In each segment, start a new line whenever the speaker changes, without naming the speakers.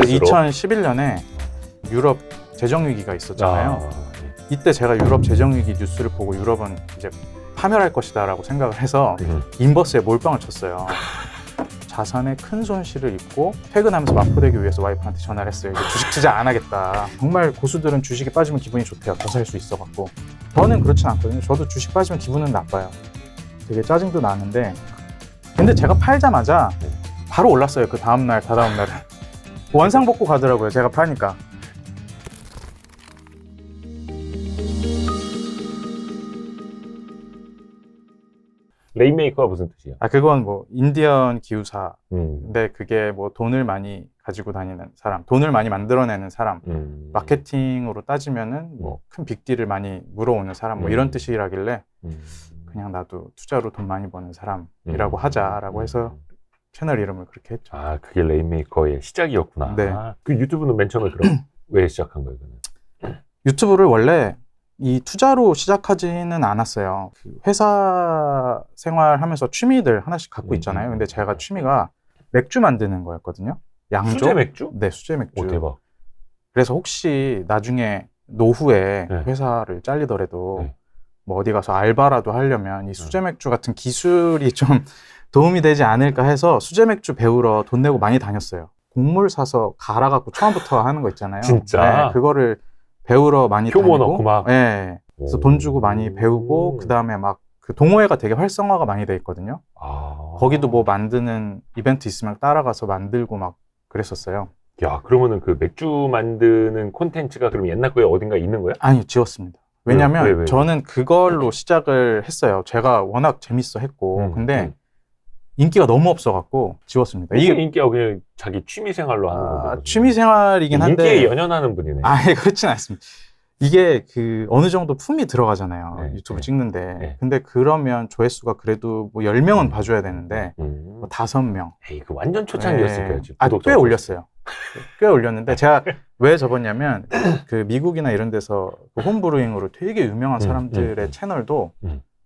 스스로?
2011년에 유럽 재정위기가 있었잖아요.
네.
이때 제가 유럽 재정위기 뉴스를 보고 유럽은 이제 파멸할 것이다 라고 생각을 해서 인버스에 몰빵을 쳤어요. 자산에 큰 손실을 입고 퇴근하면서 마포되기 위해서 와이프한테 전화를 했어요. 이제 주식 투자 안 하겠다. 정말 고수들은 주식에 빠지면 기분이 좋대요. 더 살 수 있어갖고. 저는 그렇진 않거든요. 저도 주식 빠지면 기분은 나빠요. 되게 짜증도 나는데, 근데 제가 팔자마자 바로 올랐어요. 그 다음날, 다다음날은. 원상복구 가더라고요. 제가 파니까.
레인메이커가 무슨 뜻이야?
그건 뭐 인디언 기우사.
음.
근데 그게 뭐 돈을 많이 가지고 다니는 사람, 돈을 많이 만들어내는 사람, 마케팅으로 따지면은 뭐 큰 빅딜을 많이 물어오는 사람, 뭐 이런 뜻이라길래 그냥 나도 투자로 돈 많이 버는 사람이라고 하자라고 해서 채널 이름을 그렇게 했죠.
아, 그게 레인메이커의 시작이었구나.
네.
그 유튜브는 맨 처음에 그럼 왜 시작한 거예요? 그러면?
유튜브를 원래 이 투자로 시작하지는 않았어요. 그 회사 생활하면서 취미들 하나씩 갖고 있잖아요. 근데 제가 취미가 맥주 만드는 거였거든요. 양조.
수제 맥주?
네, 수제 맥주.
오, 대박.
그래서 혹시 나중에 노후에
네.
회사를 잘리더라도
네.
뭐 어디 가서 알바라도 하려면 이 수제 맥주 같은 기술이 좀 도움이 되지 않을까 해서 수제 맥주 배우러 돈 내고 많이 다녔어요. 곡물 사서 갈아갖고 처음부터 하는 거 있잖아요.
진짜?
네, 그거를 배우러 많이
효모
다니고,
넣고 막?
네, 그래서 돈 주고 많이 배우고, 그 다음에 막 그 동호회가 되게 활성화가 많이 돼 있거든요. 거기도 뭐 만드는 이벤트 있으면 따라가서 만들고 막 그랬었어요.
야, 그러면은 그 맥주 만드는 콘텐츠가 그럼 옛날 거에 어딘가 있는 거야?
아니요, 지웠습니다. 왜냐면
왜?
저는 그걸로 시작을 했어요. 제가 워낙 재밌어 했고, 근데 인기가 너무 없어갖고 지웠습니다.
이게 인기가 그냥 자기 취미 생활로 하는 건데.
취미 생활이긴 한데
인기에 연연하는 분이네.
그렇진 않습니다. 이게 그 어느 정도 품이 들어가잖아요.
네,
유튜브
네,
찍는데.
네.
근데 그러면 조회수가 그래도 뭐 10명은 봐줘야 되는데 뭐 5명.
에이, 그 완전 초창기였을 거예요. 지금
꽤 올렸어요. 꽤 올렸는데 제가 왜 접었냐면 그 미국이나 이런 데서 그 홈브루잉으로 되게 유명한 사람들의 채널도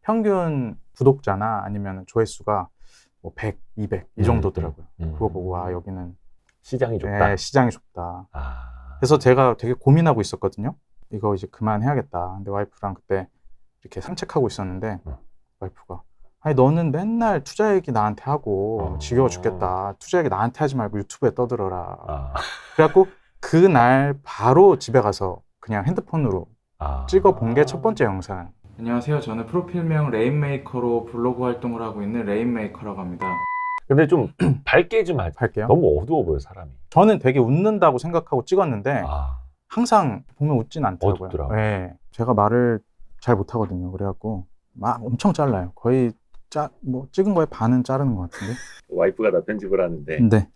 평균 구독자나 아니면 조회수가 뭐 100, 200 이 정도더라고요. 그거 보고 와, 여기는
시장이 좁다.
네, 시장이 좁다. 그래서 제가 되게 고민하고 있었거든요. 이거 이제 그만해야겠다. 근데 와이프랑 그때 이렇게 산책하고 있었는데 와이프가 아니 너는 맨날 투자 얘기 나한테 하고 지겨워 죽겠다. 투자 얘기 나한테 하지 말고 유튜브에 떠들어라. 그래갖고 그날 바로 집에 가서 그냥 핸드폰으로 찍어본 게 첫 번째 영상. 안녕하세요. 저는 프로필명 레인메이커로 블로그 활동을 하고 있는 레인메이커라고 합니다.
근데 좀 밝게 좀 하자.
할게요.
너무 어두워 보여, 사람이.
저는 되게 웃는다고 생각하고 찍었는데 항상 보면 웃진 않더라고요.
어둡더라고요.
네, 제가 말을 잘 못하거든요. 그래갖고 막 엄청 잘라요. 거의 뭐 찍은 거에 반은 자르는 것 같은데.
와이프가 다 편집을 하는데
네.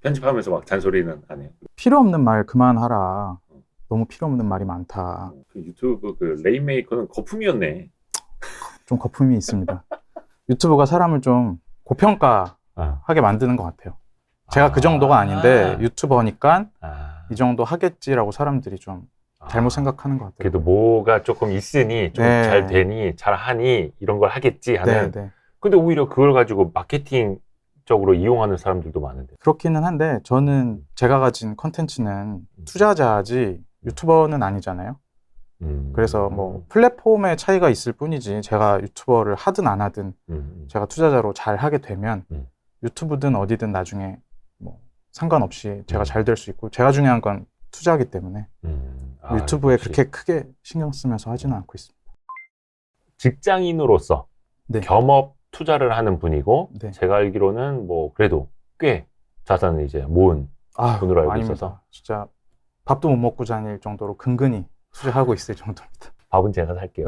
편집하면서 막 잔소리는 안 해요.
필요 없는 말 그만하라. 너무 필요 없는 말이 많다.
그 유튜브 그 레인메이커는 거품이었네.
좀 거품이 있습니다. 유튜브가 사람을 좀 고평가하게 만드는 것 같아요. 제가 그 정도가 아닌데 유튜버니까 이 정도 하겠지라고 사람들이 좀 잘못 생각하는 것 같아요.
그래도 뭐가 조금 있으니 좀 잘 되니 잘 하니 이런 걸 하겠지 하는. 근데 오히려 그걸 가지고 마케팅적으로 이용하는 사람들도 많은데.
그렇기는 한데 저는 제가 가진 컨텐츠는 투자자지 유튜버는 아니잖아요. 그래서 뭐 플랫폼의 차이가 있을 뿐이지 제가 유튜버를 하든 안 하든 제가 투자자로 잘 하게 되면 유튜브든 어디든 나중에 뭐 상관없이 제가 잘 될 수 있고 제가 중요한 건 투자하기 때문에 유튜브에
역시.
그렇게 크게 신경 쓰면서 하지는 않고 있습니다.
직장인으로서 겸업 투자를 하는 분이고 제가 알기로는 뭐 그래도 꽤 자산을 이제 모은 분으로 알고
아닙니다.
있어서
진짜 밥도 못 먹고 다닐 정도로 근근히 투자하고 있을 정도입니다.
밥은 제가 살게요.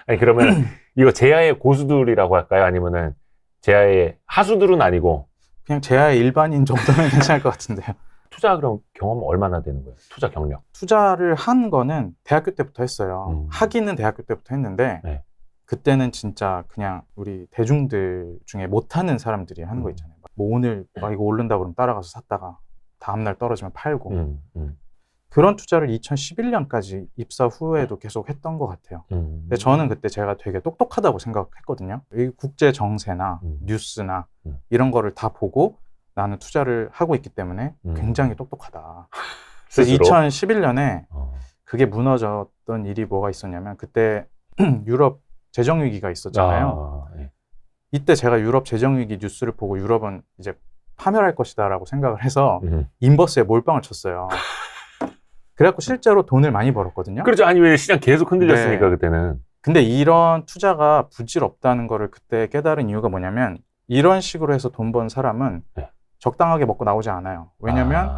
아니 그러면 이거 제야의 고수들이라고 할까요? 아니면은 제야의 하수들은 아니고
그냥 제야의 일반인 정도면 괜찮을 것 같은데요.
투자 그럼 경험 얼마나 되는 거예요? 투자 경력?
투자를 한 거는 대학교 때부터 했어요. 하기는 대학교 때부터 했는데 그때는 진짜 그냥 우리 대중들 중에 못하는 사람들이 하는 거 있잖아요. 뭐 오늘 이거 오른다 그러면 따라가서 샀다가 다음날 떨어지면 팔고 그런 투자를 2011년까지 입사 후에도 계속 했던 것 같아요. 근데 저는 그때 제가 되게 똑똑하다고 생각했거든요. 이 국제 정세나 뉴스나 이런 거를 다 보고 나는 투자를 하고 있기 때문에 굉장히 똑똑하다.
스스로?
2011년에 그게 무너졌던 일이 뭐가 있었냐면 그때 유럽 재정위기가 있었잖아요.
네.
이때 제가 유럽 재정위기 뉴스를 보고 유럽은 이제 파멸할 것이다 라고 생각을 해서 인버스에 몰빵을 쳤어요. 그래갖고 실제로 돈을 많이 벌었거든요.
그렇죠. 아니 왜 시장 계속 흔들렸으니까.
네.
그때는.
근데 이런 투자가 부질없다는 거를 그때 깨달은 이유가 뭐냐면 이런 식으로 해서 돈 번 사람은
네.
적당하게 먹고 나오지 않아요. 왜냐면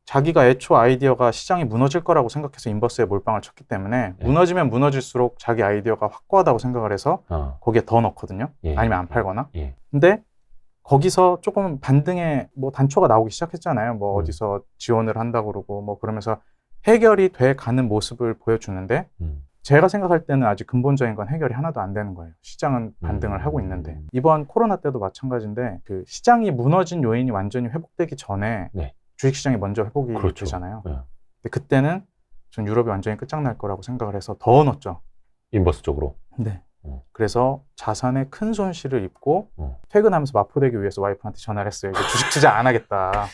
자기가 애초 아이디어가 시장이 무너질 거라고 생각해서 인버스에 몰빵을 쳤기 때문에
네.
무너지면 무너질수록 자기 아이디어가 확고하다고 생각을 해서 거기에 더 넣거든요.
예.
아니면 안 팔거나.
예.
근데 거기서 조금 반등의 뭐 단초가 나오기 시작했잖아요. 뭐 어디서 지원을 한다고 그러고 뭐 그러면서 해결이 돼 가는 모습을 보여주는데 제가 생각할 때는 아직 근본적인 건 해결이 하나도 안 되는 거예요. 시장은 반등을 하고 있는데 이번 코로나 때도 마찬가지인데 그 시장이 무너진 요인이 완전히 회복되기 전에
네.
주식시장이 먼저 회복이
그렇죠.
되잖아요.
네.
근데 그때는 전 유럽이 완전히 끝장날 거라고 생각을 해서 더 넣었죠.
인버스 쪽으로.
네. 그래서 자산에 큰 손실을 입고 퇴근하면서 마포되기 위해서 와이프한테 전화를 했어요. 이제 주식 투자 안 하겠다.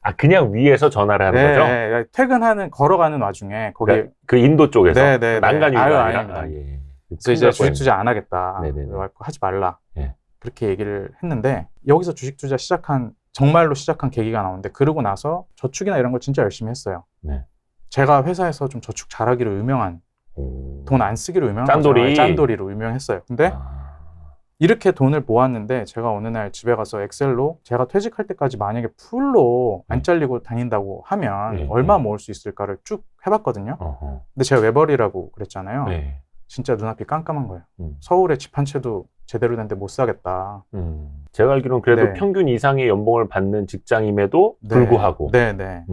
아 그냥 위에서 전화를 하는 거죠?
네, 퇴근하는 걸어가는 와중에 거기
그러니까 그 인도 쪽에서
네.
난간
아유,
위가
아닙니다.
아니라. 예.
그래서 이제 주식 투자 안 하겠다.
네네네.
와이프 하지 말라.
예.
그렇게 얘기를 했는데 여기서 주식 투자 정말로 시작한 계기가 나오는데 그러고 나서 저축이나 이런 걸 진짜 열심히 했어요.
네.
제가 회사에서 좀 저축 잘하기로 유명한 돈 안 쓰기로 유명한
짠돌이.
짠돌이로 유명했어요. 근데 이렇게 돈을 모았는데 제가 어느 날 집에 가서 엑셀로 제가 퇴직할 때까지 만약에 풀로 안 잘리고 다닌다고 하면 얼마 모을 수 있을까를 쭉 해봤거든요. 근데 제가 외벌이라고 그랬잖아요.
네.
진짜 눈앞이 깜깜한 거예요. 서울에 집 한 채도 제대로 된 데 못 사겠다.
제가 알기로는 그래도
네.
평균 이상의 연봉을 받는 직장임에도 불구하고.
네.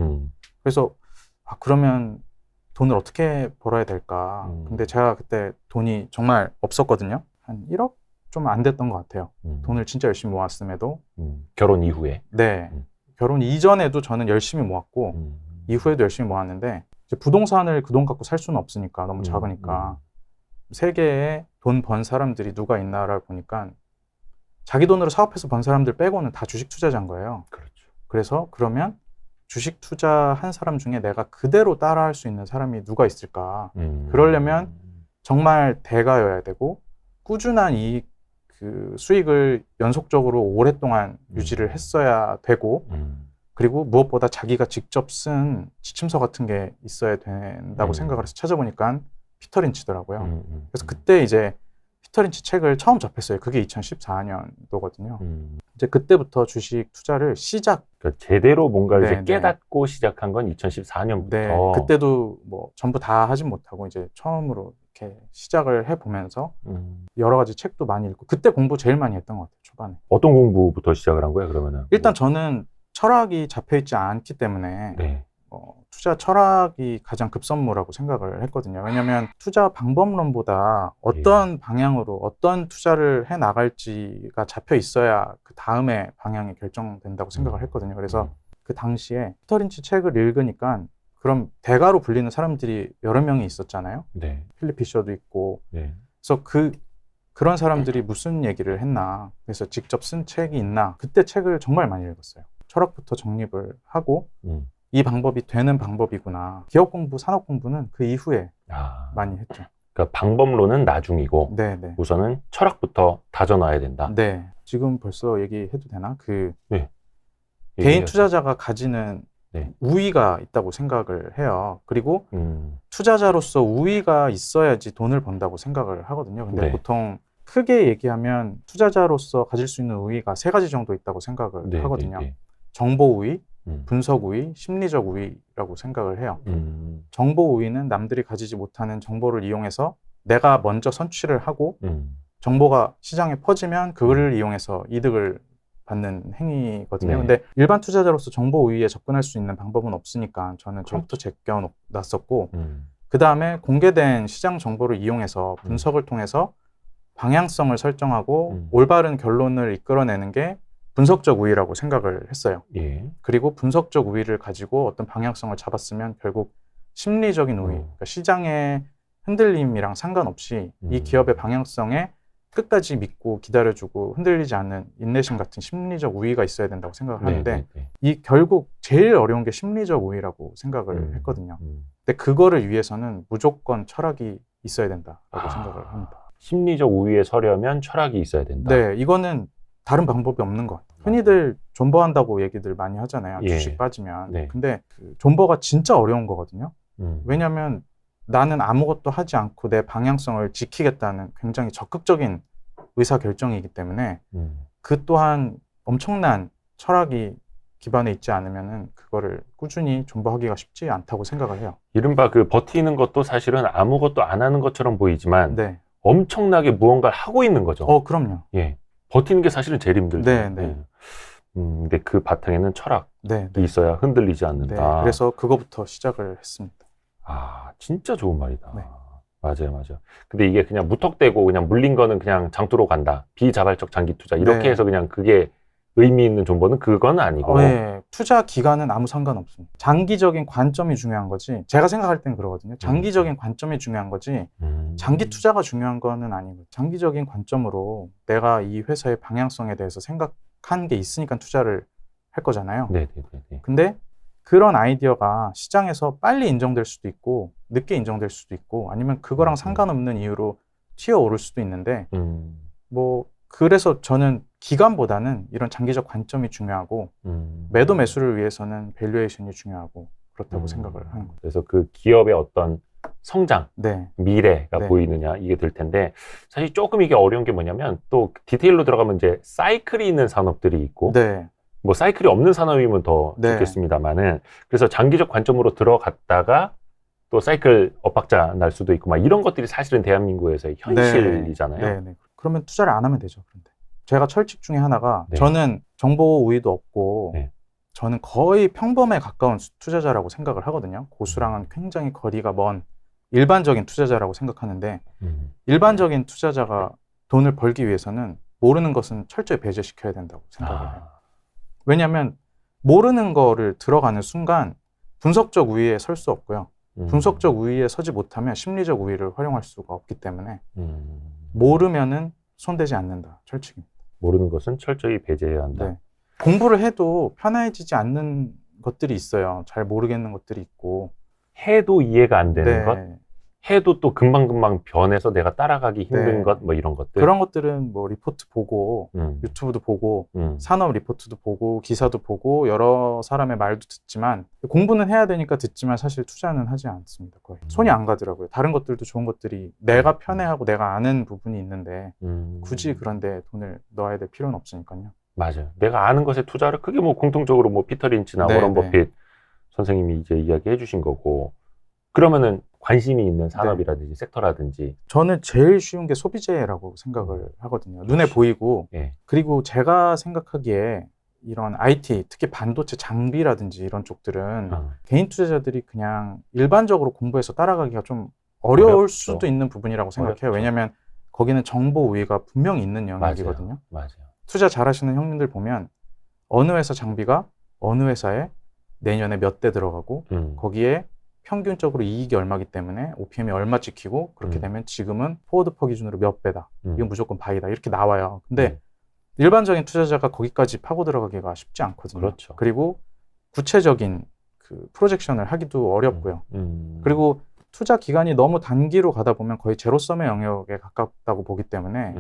그래서 그러면 돈을 어떻게 벌어야 될까. 근데 제가 그때 돈이 정말 없었거든요. 한 1억? 좀 안 됐던 것 같아요. 돈을 진짜 열심히 모았음에도.
결혼 이후에.
네. 결혼 이전에도 저는 열심히 모았고 이후에도 열심히 모았는데 이제 부동산을 그 돈 갖고 살 수는 없으니까 너무 작으니까 세계에 돈 번 사람들이 누가 있나를 보니까 자기 돈으로 사업해서 번 사람들 빼고는 다 주식 투자자인 거예요.
그렇죠.
그래서 그러면 주식 투자한 사람 중에 내가 그대로 따라할 수 있는 사람이 누가 있을까? 그러려면 정말 대가여야 되고 꾸준한 그 수익을 연속적으로 오랫동안 유지를 했어야 되고 그리고 무엇보다 자기가 직접 쓴 지침서 같은 게 있어야 된다고 생각을 해서 찾아보니까 피터 린치더라고요. 그래서 그때 이제 피터 린치 책을 처음 접했어요. 그게 2014년도거든요. 이제 그때부터 주식 투자를
그러니까 제대로 뭔가를
네,
이제 깨닫고 시작한 건 2014년부터.
네, 그때도 뭐 전부 다 하진 못하고 이제 처음으로 이렇게 시작을 해보면서 여러 가지 책도 많이 읽고 그때 공부 제일 많이 했던 것 같아요. 초반에.
어떤 공부부터 시작을 한 거예요, 그러면은?
일단 저는 철학이 잡혀있지 않기 때문에
네.
투자 철학이 가장 급선무라고 생각을 했거든요. 왜냐하면 투자 방법론보다 어떤 방향으로 어떤 투자를 해 나갈지가 잡혀 있어야 그 다음에 방향이 결정된다고 생각을 했거든요. 그래서 그 당시에 피터 린치 책을 읽으니까 그럼 대가로 불리는 사람들이 여러 명이 있었잖아요.
네.
필립 피셔도 있고.
네.
그래서 그런 사람들이 무슨 얘기를 했나, 그래서 직접 쓴 책이 있나, 그때 책을 정말 많이 읽었어요. 철학부터 정립을 하고 이 방법이 되는 방법이구나. 기업 공부, 산업 공부는 그 이후에 많이 했죠.
그러니까 방법론은 나중이고
네네.
우선은 철학부터 다져놔야 된다.
네. 지금 벌써 얘기해도 되나?
네.
개인 투자자가 가지는
네.
우위가 있다고 생각을 해요. 그리고 투자자로서 우위가 있어야지 돈을 번다고 생각을 하거든요. 근데
네.
보통 크게 얘기하면 투자자로서 가질 수 있는 우위가 3가지 정도 있다고 생각을 하거든요. 정보 우위, 분석 우위, 심리적 우위라고 생각을 해요. 정보 우위는 남들이 가지지 못하는 정보를 이용해서 내가 먼저 선취를 하고 정보가 시장에 퍼지면 그거를 이용해서 이득을 받는 행위거든요.
네.
근데 일반 투자자로서 정보 우위에 접근할 수 있는 방법은 없으니까 저는 처음부터 제껴놨었고 그 다음에 공개된 시장 정보를 이용해서 분석을 통해서 방향성을 설정하고 올바른 결론을 이끌어내는 게 분석적 우위라고 생각을 했어요.
예.
그리고 분석적 우위를 가지고 어떤 방향성을 잡았으면 결국 심리적인 우위, 그러니까 시장의 흔들림이랑 상관없이 이 기업의 방향성에 끝까지 믿고 기다려주고 흔들리지 않는 인내심 같은 심리적 우위가 있어야 된다고 생각을 하는데 이 결국 제일 어려운 게 심리적 우위라고 생각을 했거든요. 근데 그거를 위해서는 무조건 철학이 있어야 된다라고 생각을 합니다.
심리적 우위에 서려면 철학이 있어야 된다.
네, 이거는 다른 방법이 없는 것 같아요. 흔히들 존버한다고 얘기들 많이 하잖아요. 주식 빠지면.
네.
근데 그 존버가 진짜 어려운 거거든요. 왜냐하면 나는 아무것도 하지 않고 내 방향성을 지키겠다는 굉장히 적극적인 의사결정이기 때문에 그 또한 엄청난 철학이 기반에 있지 않으면은 그거를 꾸준히 존버하기가 쉽지 않다고 생각을 해요.
이른바 그 버티는 것도 사실은 아무것도 안 하는 것처럼 보이지만
네.
엄청나게 무언가를 하고 있는 거죠.
그럼요.
예. 버티는 게 사실은 제일 힘들죠.
네, 네.
근데 그 바탕에는 철학이
네.
있어야 흔들리지 않는다.
네. 그래서 그거부터 시작을 했습니다.
아, 진짜 좋은 말이다.
네.
맞아요. 근데 이게 그냥 무턱대고 그냥 물린 거는 그냥 장투로 간다. 비자발적 장기 투자. 이렇게 해서 그냥 그게 의미 있는 존버는 그건 아니고.
네. 투자 기간은 아무 상관없습니다. 장기적인 관점이 중요한 거지. 제가 생각할 땐 그러거든요. 장기적인 관점이 중요한 거지. 장기 투자가 중요한 거는 아니고 장기적인 관점으로 내가 이 회사의 방향성에 대해서 생각한 게 있으니까 투자를 할 거잖아요.
네.
근데 그런 아이디어가 시장에서 빨리 인정될 수도 있고 늦게 인정될 수도 있고 아니면 그거랑 상관없는 이유로 튀어오를 수도 있는데 뭐 그래서 저는 기간보다는 이런 장기적 관점이 중요하고 매도 매수를 위해서는 밸류에이션이 중요하고 그렇다고 생각을 하는 거예요.
그래서 그 기업의 어떤 성장,
네.
미래가
네.
보이느냐 이게 될 텐데 사실 조금 이게 어려운 게 뭐냐면 또 디테일로 들어가면 이제 사이클이 있는 산업들이 있고
네.
뭐 사이클이 없는 산업이면 더
네.
좋겠습니다만은 그래서 장기적 관점으로 들어갔다가 또 사이클 엇박자 날 수도 있고 막 이런 것들이 사실은 대한민국에서의 현실이잖아요.
네. 그러면 투자를 안 하면 되죠. 그런데 제가 철칙 중에 하나가
네.
저는 정보 우위도 없고
네.
저는 거의 평범에 가까운 투자자라고 생각을 하거든요. 고수랑은 굉장히 거리가 먼 일반적인 투자자라고 생각하는데 일반적인 투자자가 돈을 벌기 위해서는 모르는 것은 철저히 배제시켜야 된다고 생각을 해요. 왜냐하면 모르는 거를 들어가는 순간 분석적 우위에 설 수 없고요. 분석적 우위에 서지 못하면 심리적 우위를 활용할 수가 없기 때문에 모르면은 손대지 않는다. 철칙입니다.
모르는 것은 철저히 배제해야 한다.
네. 공부를 해도 편해지지 않는 것들이 있어요. 잘 모르겠는 것들이 있고.
해도 이해가 안 되는
네.
것, 해도 또 금방금방 변해서 내가 따라가기 힘든
네.
것, 뭐 이런 것들.
그런 것들은 뭐 리포트 보고 유튜브도 보고 산업 리포트도 보고 기사도 보고 여러 사람의 말도 듣지만 공부는 해야 되니까 듣지만 사실 투자는 하지 않습니다. 거의 손이 안 가더라고요. 다른 것들도 좋은 것들이 내가 편해하고 내가 아는 부분이 있는데 굳이 그런데 돈을 넣어야 될 필요는 없으니까요.
맞아요. 내가 아는 것에 투자를 그게 뭐 공통적으로 뭐 피터 린치나
네,
워런 버핏 선생님이 이제 이야기해 주신 거고 그러면은 관심이 있는 산업이라든지 섹터라든지
저는 제일 쉬운 게 소비재라고 생각을 하거든요. 눈에 보이고
네.
그리고 제가 생각하기에 이런 IT, 특히 반도체 장비라든지 이런 쪽들은 개인 투자자들이 그냥 일반적으로 공부해서 따라가기가 좀 어려울
어렵죠.
수도 있는 부분이라고 생각해요.
어렵죠.
왜냐하면 거기는 정보 우위가 분명히 있는 영역이거든요.
맞아요.
투자 잘하시는 형님들 보면 어느 회사 장비가 어느 회사에 내년에 몇 대 들어가고 거기에 평균적으로 이익이 얼마기 때문에 OPM이 얼마 찍히고 그렇게 되면 지금은 포워드 퍼 기준으로 몇 배다. 이건 무조건 바이다. 이렇게 나와요. 근데 일반적인 투자자가 거기까지 파고 들어가기가 쉽지 않거든요.
그렇죠.
그리고 구체적인 그 프로젝션을 하기도 어렵고요. 그리고 투자 기간이 너무 단기로 가다 보면 거의 제로섬의 영역에 가깝다고 보기 때문에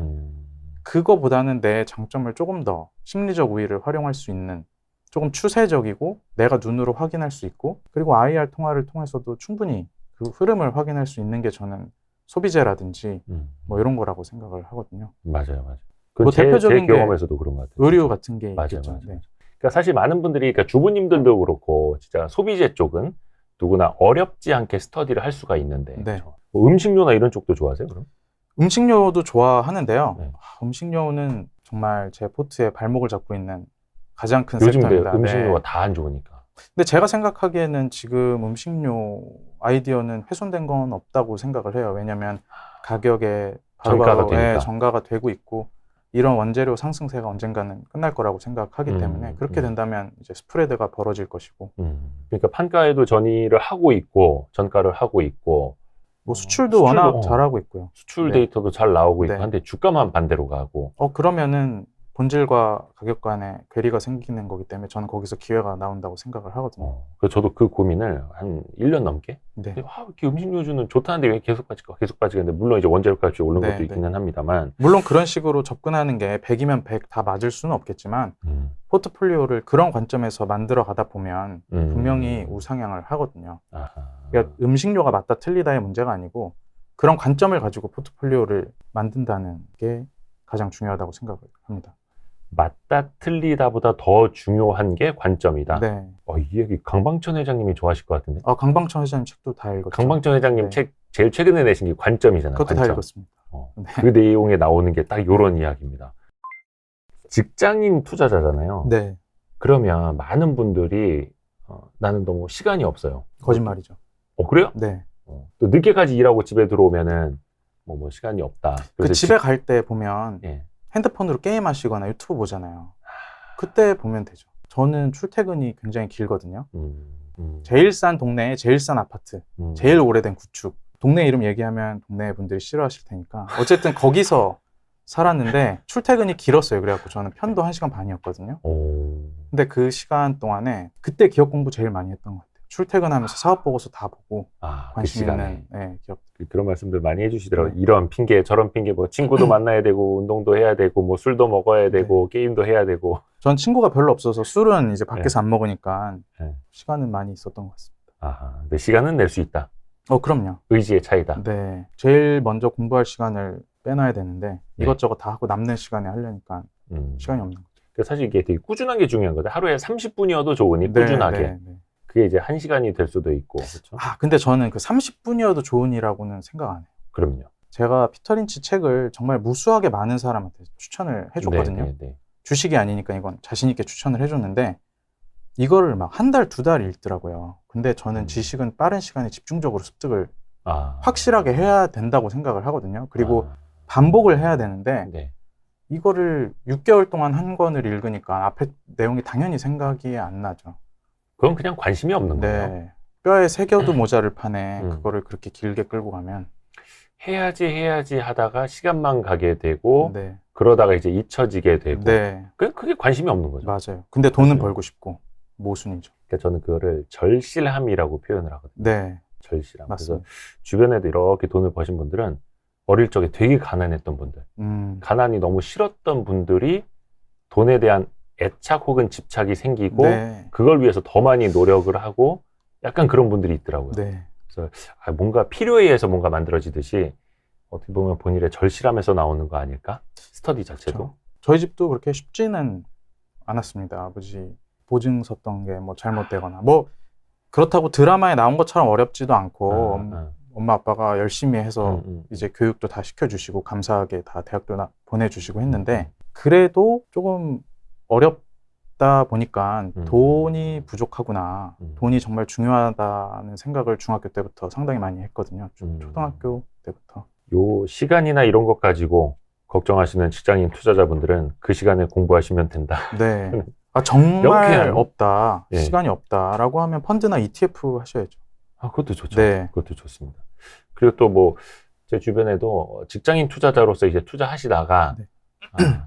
그거보다는 내 장점을 조금 더 심리적 우위를 활용할 수 있는 조금 추세적이고 내가 눈으로 확인할 수 있고 그리고 IR 통화를 통해서도 충분히 그 흐름을 확인할 수 있는 게 저는 소비재라든지 뭐 이런 거라고 생각을 하거든요.
맞아요.
뭐 대표적인
제 경험에서도 그런 것 같아요.
의류 같은 게
맞아요.
있겠죠.
맞아요.
네.
그러니까 사실 많은 분들이 그러니까 주부님들도 그렇고 진짜 소비재 쪽은 누구나 어렵지 않게 스터디를 할 수가 있는데
네.
그렇죠? 뭐 음식료나 이런 쪽도 좋아하세요? 그럼?
음식료도 좋아하는데요.
네.
음식료는 정말 제 포트에 발목을 잡고 있는 가장 큰
요즘
섹터입니다.
음식료가
네.
다 안 좋으니까.
근데 제가 생각하기에는 지금 음식료 아이디어는 훼손된 건 없다고 생각을 해요. 왜냐하면 가격에
전가가 되니까.
전가가 되고 있고 이런 원재료 상승세가 언젠가는 끝날 거라고 생각하기 때문에 그렇게 된다면 이제 스프레드가 벌어질 것이고
그러니까 판가에도 전이를 하고 있고 전가를 하고 있고
뭐 수출도 워낙 잘하고 있고요.
수출 데이터도 잘 나오고 있고
네.
한데 주가만 반대로 가고.
그러면은 본질과 가격 간에 괴리가 생기는 거기 때문에 저는 거기서 기회가 나온다고 생각을 하거든요.
그래서 저도 그 고민을 한 1년 넘게.
네.
이렇게 음식료주는 좋다는데 왜 계속 빠질까? 물론 이제 원재료 값이 오른
네,
것도 있기는 합니다만.
물론 그런 식으로 접근하는 게 100이면 100 다 맞을 수는 없겠지만 포트폴리오를 그런 관점에서 만들어 가다 보면 분명히 우상향을 하거든요. 그러니까 음식료가 맞다 틀리다의 문제가 아니고 그런 관점을 가지고 포트폴리오를 만든다는 게 가장 중요하다고 생각을 합니다.
맞다 틀리다보다 더 중요한 게 관점이다.
네.
이 얘기 강방천 회장님이 좋아하실 것 같은데.
강방천 회장님 책도 다 읽었죠.
강방천 회장님
네.
책 제일 최근에 내신 게 관점이잖아요.
그것도
관점.
다 읽었습니다.
네. 그 내용에 나오는 게 딱 이런 이야기입니다. 직장인 투자자잖아요.
네.
그러면 많은 분들이 나는 너무 시간이 없어요.
거짓말이죠.
그래요?
네.
또 늦게까지 일하고 집에 들어오면은 뭐 시간이 없다.
그 집에 갈 때 보면
예.
핸드폰으로 게임하시거나 유튜브 보잖아요. 그때 보면 되죠. 저는 출퇴근이 굉장히 길거든요. 제일 싼 동네에 제일 싼 아파트, 제일 오래된 구축. 동네 이름 얘기하면 동네 분들이 싫어하실 테니까 어쨌든 거기서 살았는데 출퇴근이 길었어요. 그래갖고 저는 편도 1시간 반이었거든요. 근데 그 시간 동안에 그때 기업 공부 제일 많이 했던 것 같아요. 출퇴근하면서 사업 보고서 다 보고 관심 있는 기업.
그런 말씀들 많이 해주시더라고요.
네.
이런 핑계 저런 핑계 뭐 친구도 만나야 되고 운동도 해야 되고 뭐 술도 먹어야 되고 게임도 해야 되고.
전 친구가 별로 없어서 술은 이제 밖에서 안 먹으니까 시간은 많이 있었던 것 같습니다.
근데 시간은 낼 수 있다.
그럼요.
의지의 차이다.
네. 제일 먼저 공부할 시간을 빼놔야 되는데 이것저것 다 하고 남는 시간에 하려니까 시간이 없는 거죠.
사실 이게 되게 꾸준한 게 중요한 거죠. 하루에 30분이어도 좋으니 꾸준하게. 그게 이제 1시간이 될 수도 있고. 그렇죠?
근데 저는 그 30분이어도 좋은이라고는 생각 안 해요.
그럼요.
제가 피터 린치 책을 정말 무수하게 많은 사람한테 추천을 해줬거든요. 주식이 아니니까 이건 자신 있게 추천을 해줬는데 이거를 막 한 달, 2달 읽더라고요. 근데 저는 지식은 빠른 시간에 집중적으로 습득을 확실하게 해야 된다고 생각을 하거든요. 그리고 반복을 해야 되는데 이거를 6개월 동안 한 권을 읽으니까 앞에 내용이 당연히 생각이 안 나죠.
그건 그냥 관심이 없는 거예요.
뼈에 새겨도 모자를 파네. 그거를 그렇게 길게 끌고 가면
해야지 하다가 시간만 가게 되고 그러다가 이제 잊혀지게 되고 그게 관심이 없는 거죠.
맞아요. 근데 돈은 벌고 싶고 모순이죠.
그러니까 저는 그거를 절실함이라고 표현을 하거든요. 절실함.
맞습니다.
그래서 주변에도 이렇게 돈을 버신 분들은 어릴 적에 되게 가난했던 분들, 가난이 너무 싫었던 분들이 돈에 대한 애착 혹은 집착이 생기고 그걸 위해서 더 많이 노력을 하고 약간 그런 분들이 있더라고요. 그래서 뭔가 필요에 의해서 뭔가 만들어지듯이 어떻게 보면 본인의 절실함에서 나오는 거 아닐까? 스터디 자체도.
그렇죠. 저희 집도 그렇게 쉽지는 않았습니다. 아버지 보증 섰던 게 뭐 잘못되거나 뭐 그렇다고 드라마에 나온 것처럼 어렵지도 않고 엄마 아빠가 열심히 해서 이제 교육도 다 시켜주시고 감사하게 다 대학도 보내주시고 했는데 그래도 조금 어렵다 보니까 돈이 부족하구나. 돈이 정말 중요하다는 생각을 중학교 때부터 상당히 많이 했거든요. 초등학교 때부터.
요 시간이나 이런 것 가지고 걱정하시는 직장인 투자자분들은 그 시간에 공부하시면 된다.
정말 없다. 시간이 없다라고 하면 펀드나 ETF 하셔야죠.
그것도 좋죠. 그것도 좋습니다. 그리고 또 뭐 제 주변에도 직장인 투자자로서 이제 투자하시다가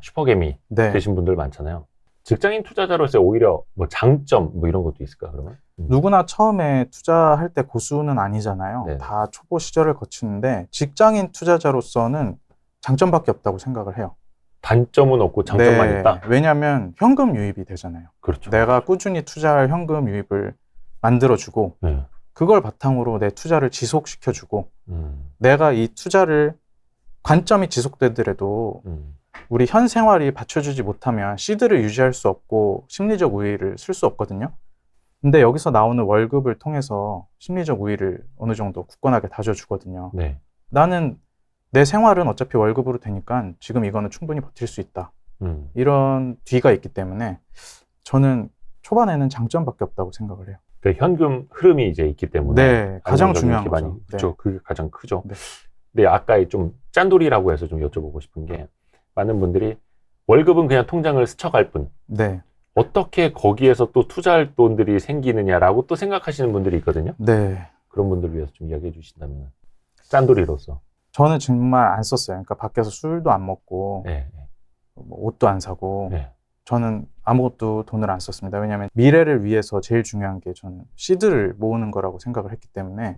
슈퍼개미 되신 분들 많잖아요. 직장인 투자자로서 오히려 뭐 장점 뭐 이런 것도 있을까 그러면?
누구나 처음에 투자할 때 고수는 아니잖아요. 다 초보 시절을 거치는데 직장인 투자자로서는 장점밖에 없다고 생각을 해요.
단점은 없고 장점만 있다?
왜냐하면 현금 유입이 되잖아요.
그렇죠.
내가 꾸준히 투자할 현금 유입을 만들어주고 그걸 바탕으로 내 투자를 지속시켜주고 내가 이 투자를 관점이 지속되더라도 우리 현 생활이 받쳐주지 못하면 시드를 유지할 수 없고 심리적 우위를 쓸 수 없거든요. 근데 여기서 나오는 월급을 통해서 심리적 우위를 어느 정도 굳건하게 다져주거든요. 나는 내 생활은 어차피 월급으로 되니까 지금 이거는 충분히 버틸 수 있다. 이런 뒤가 있기 때문에 저는 초반에는 장점밖에 없다고 생각을 해요.
그러니까 현금 흐름이 이제 있기 때문에
가장 중요한 거죠.
그렇죠. 그게 가장 크죠. 근데 아까 좀 짠돌이라고 해서 좀 여쭤보고 싶은 게 많은 분들이 월급은 그냥 통장을 스쳐갈 뿐 어떻게 거기에서 또 투자할 돈들이 생기느냐라고 또 생각하시는 분들이 있거든요. 그런 분들을 위해서 좀 이야기해 주신다면. 짠돌이로서.
저는 정말 안 썼어요. 그러니까 밖에서 술도 안 먹고
네.
뭐 옷도 안 사고
네.
저는 아무것도 돈을 안 썼습니다. 왜냐하면 미래를 위해서 제일 중요한 게 저는 시드를 모으는 거라고 생각을 했기 때문에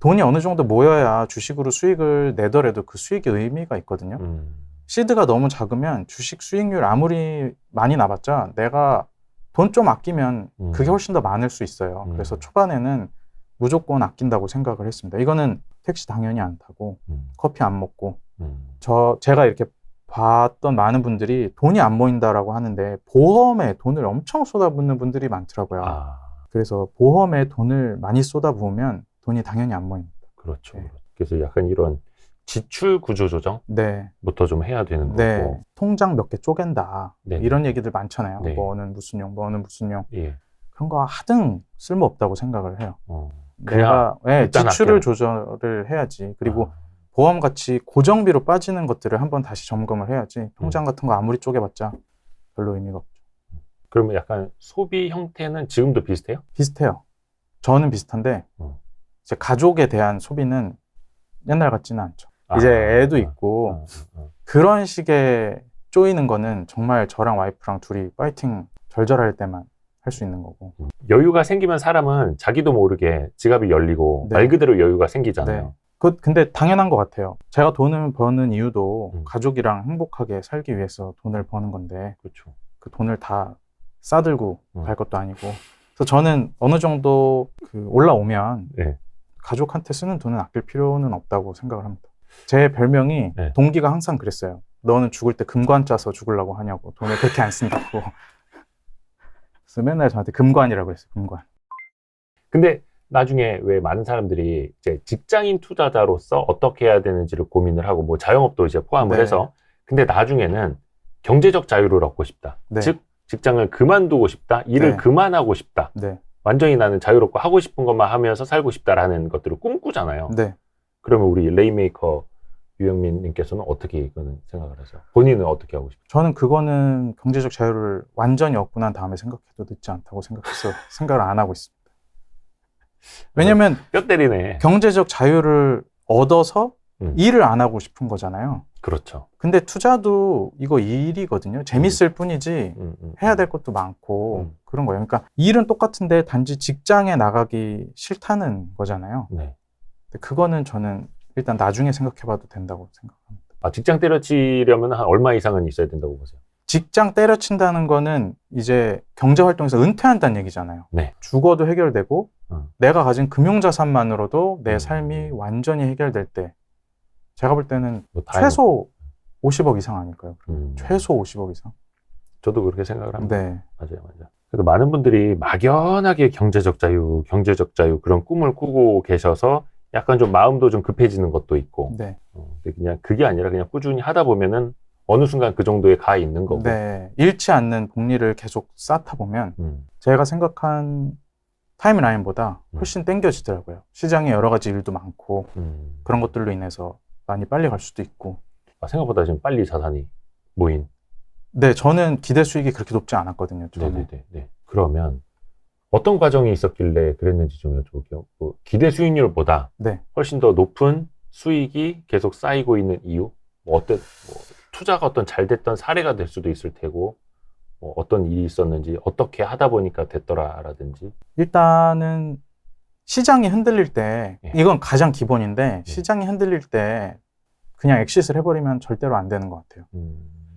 돈이 어느 정도 모여야 주식으로 수익을 내더라도 그 수익의 의미가 있거든요. 시드가 너무 작으면 주식 수익률 아무리 많이 나봤자 내가 돈 좀 아끼면 그게 훨씬 더 많을 수 있어요. 그래서 초반에는 무조건 아낀다고 생각을 했습니다. 이거는 택시 당연히 안 타고 커피 안 먹고 제가 이렇게 봤던 많은 분들이 돈이 안 모인다라고 하는데 보험에 돈을 엄청 쏟아붓는 분들이 많더라고요. 그래서 보험에 돈을 많이 쏟아부으면 돈이 당연히 안 모입니다.
그렇죠.
네.
그래서 약간 이런 지출 구조 조정부터
네.
좀 해야 되는 거고.
네. 통장 몇 개 쪼갠다.
네.
이런 얘기들 많잖아요.
네.
뭐는 무슨 용, 뭐는 무슨 용.
예.
그런 거 하등 쓸모없다고 생각을 해요.
그냥
내가
일단
지출을
아껴.
조절을 해야지. 그리고 보험같이 고정비로 빠지는 것들을 한번 다시 점검을 해야지. 통장 같은 거 아무리 쪼개봤자 별로 의미가 없죠.
그러면 약간 소비 형태는 지금도 비슷해요?
비슷해요. 저는 비슷한데 이제 가족에 대한 소비는 옛날 같지는 않죠. 이제 애도 있고 그런 식의 쪼이는 거는 정말 저랑 와이프랑 둘이 파이팅 절절할 때만 할 수 있는 거고.
여유가 생기면 사람은 자기도 모르게 지갑이 열리고
네.
말 그대로 여유가 생기잖아요.
네. 근데 당연한 것 같아요. 제가 돈을 버는 이유도 가족이랑 행복하게 살기 위해서 돈을 버는 건데
그렇죠.
그 돈을 다 싸들고 갈 것도 아니고. 그래서 저는 어느 정도 올라오면
네.
가족한테 쓰는 돈은 아낄 필요는 없다고 생각을 합니다. 제 별명이
네.
동기가 항상 그랬어요. 너는 죽을 때 금관 짜서 죽으려고 하냐고. 돈을 그렇게 안 쓴다고. 그래서 맨날 저한테 금관이라고 했어요. 금관.
근데 나중에 왜 많은 사람들이 이제 직장인 투자자로서 어떻게 해야 되는지를 고민을 하고 뭐 자영업도 이제 포함을
네.
해서 근데 나중에는 경제적 자유를 얻고 싶다.
네.
즉 직장을 그만두고 싶다. 일을
네.
그만하고 싶다.
네.
완전히 나는 자유롭고 하고 싶은 것만 하면서 살고 싶다라는 것들을 꿈꾸잖아요.
네.
그러면 우리 레인메이커 유영민 님께서는 어떻게 이거는 생각을 하세요? 본인은 어떻게 하고 싶어요?
저는 그거는 경제적 자유를 완전히 얻고 난 다음에 생각해도 늦지 않다고 생각해서 생각을 안 하고 있습니다. 왜냐면
뼈 때리네.
경제적 자유를 얻어서 일을 안 하고 싶은 거잖아요.
그렇죠.
근데 투자도 이거 일이거든요. 재밌을 뿐이지 해야 될 것도 많고 그런 거예요. 그러니까 일은 똑같은데 단지 직장에 나가기 싫다는 거잖아요.
네.
근데 그거는 저는 일단 나중에 생각해봐도 된다고 생각합니다.
직장 때려치려면 한 얼마 이상은 있어야 된다고 보세요?
직장 때려친다는 거는 이제 경제활동에서 은퇴한다는 얘기잖아요.
네.
죽어도 해결되고 내가 가진 금융자산만으로도 내 삶이 완전히 해결될 때 제가 볼 때는
뭐
최소 50억 이상 아닐까요? 최소 50억 이상.
저도 그렇게 생각을 합니다.
네.
맞아요. 그래서 많은 분들이 막연하게 경제적 자유 그런 꿈을 꾸고 계셔서 약간 좀 마음도 좀 급해지는 것도 있고.
네.
근데 그냥 그게 아니라 그냥 꾸준히 하다 보면은 어느 순간 그 정도에 가 있는 거고.
네. 잃지 않는 복리를 계속 쌓다 보면 제가 생각한 타임라인보다 훨씬 땡겨지더라고요. 시장에 여러 가지 일도 많고 그런 것들로 인해서 많이 빨리 갈 수도 있고.
생각보다 지금 빨리 자산이 모인.
네, 저는 기대 수익이 그렇게 높지 않았거든요.
네. 그러면 어떤 과정이 있었길래 그랬는지 좀 여쭤볼게요. 기대 수익률보다
네.
훨씬 더 높은 수익이 계속 쌓이고 있는 이유? 투자가 어떤 잘 됐던 사례가 될 수도 있을 테고, 어떤 일이 있었는지, 어떻게 하다 보니까 됐더라라든지.
일단은 시장이 흔들릴 때,
네.
이건 가장 기본인데,
네.
시장이 흔들릴 때 그냥 엑시트를 해버리면 절대로 안 되는 것 같아요.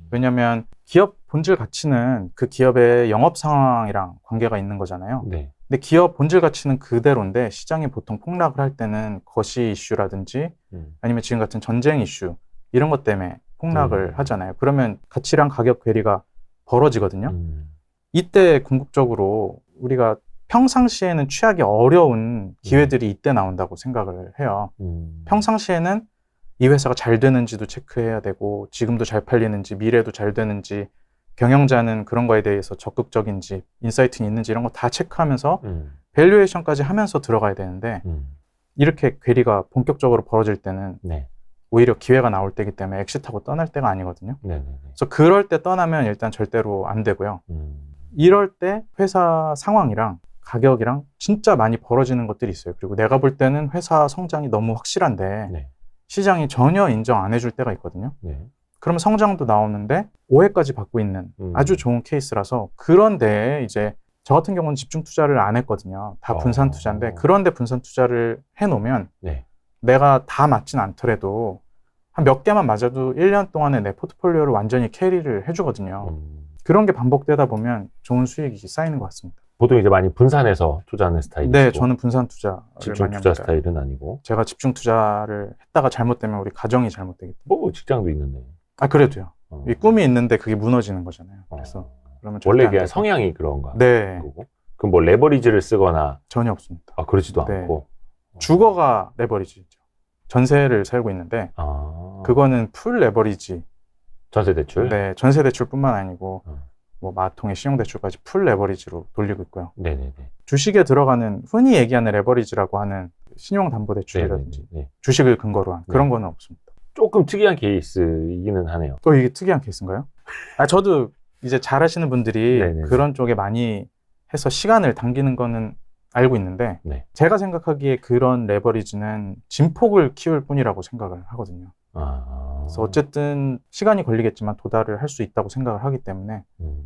왜냐면 기업 본질 가치는 그 기업의 영업 상황이랑 관계가 있는 거잖아요.
네.
근데 기업 본질 가치는 그대로인데 시장이 보통 폭락을 할 때는 거시 이슈라든지 아니면 지금 같은 전쟁 이슈 이런 것 때문에 폭락을 하잖아요. 그러면 가치랑 가격 괴리가 벌어지거든요. 이때 궁극적으로 우리가 평상시에는 취하기 어려운 기회들이 이때 나온다고 생각을 해요. 평상시에는 이 회사가 잘 되는지도 체크해야 되고 지금도 잘 팔리는지 미래도 잘 되는지 경영자는 그런 거에 대해서 적극적인지 인사이트는 있는지 이런 거 다 체크하면서 밸류에이션까지 하면서 들어가야 되는데 이렇게 괴리가 본격적으로 벌어질 때는
네.
오히려 기회가 나올 때이기 때문에 엑시트하고 떠날 때가 아니거든요.
네.
그래서 그럴 때 떠나면 일단 절대로 안 되고요. 이럴 때 회사 상황이랑 가격이랑 진짜 많이 벌어지는 것들이 있어요. 그리고 내가 볼 때는 회사 성장이 너무 확실한데
네.
시장이 전혀 인정 안 해줄 때가 있거든요.
네.
그러면 성장도 나오는데 오해까지 받고 있는 아주 좋은 케이스라서 그런데 이제 저 같은 경우는 집중 투자를 안 했거든요. 다 분산 투자인데 그런데 분산 투자를 해놓으면
네.
내가 다 맞진 않더라도 한 몇 개만 맞아도 1년 동안에 내 포트폴리오를 완전히 캐리를 해주거든요. 그런 게 반복되다 보면 좋은 수익이 쌓이는 것 같습니다.
보통 이제 많이 분산해서 투자하는 스타일이고.
네, 저는 분산 투자를
집중
많이
투자
합니다.
스타일은 아니고.
제가 집중 투자를 했다가 잘못되면 우리 가정이 잘못되겠다.
뭐 직장도 있는데.
아, 그래도요. 이 꿈이 있는데 그게 무너지는 거잖아요. 그래서 그러면 절대
원래
안
그냥
되고.
성향이 그런가?
네,
거고. 그럼 뭐 레버리지를 쓰거나
전혀 없습니다.
그러지도
네.
않고.
주거가 레버리지죠. 전세를 살고 있는데 그거는 풀 레버리지.
전세 대출?
네, 전세 대출뿐만 아니고 뭐 마통의 신용 대출까지 풀 레버리지로 돌리고 있고요.
네네네.
주식에 들어가는 흔히 얘기하는 레버리지라고 하는 신용 담보 대출이라든지
네네네.
주식을 근거로 한 그런 거는 없습니다.
조금 특이한 케이스이기는 하네요.
또 이게 특이한 케이스인가요? 저도 이제 잘 하시는 분들이
네네네.
그런 쪽에 많이 해서 시간을 당기는 거는 알고 있는데
네.
제가 생각하기에 그런 레버리지는 진폭을 키울 뿐이라고 생각을 하거든요. 그래서 어쨌든 시간이 걸리겠지만 도달을 할 수 있다고 생각을 하기 때문에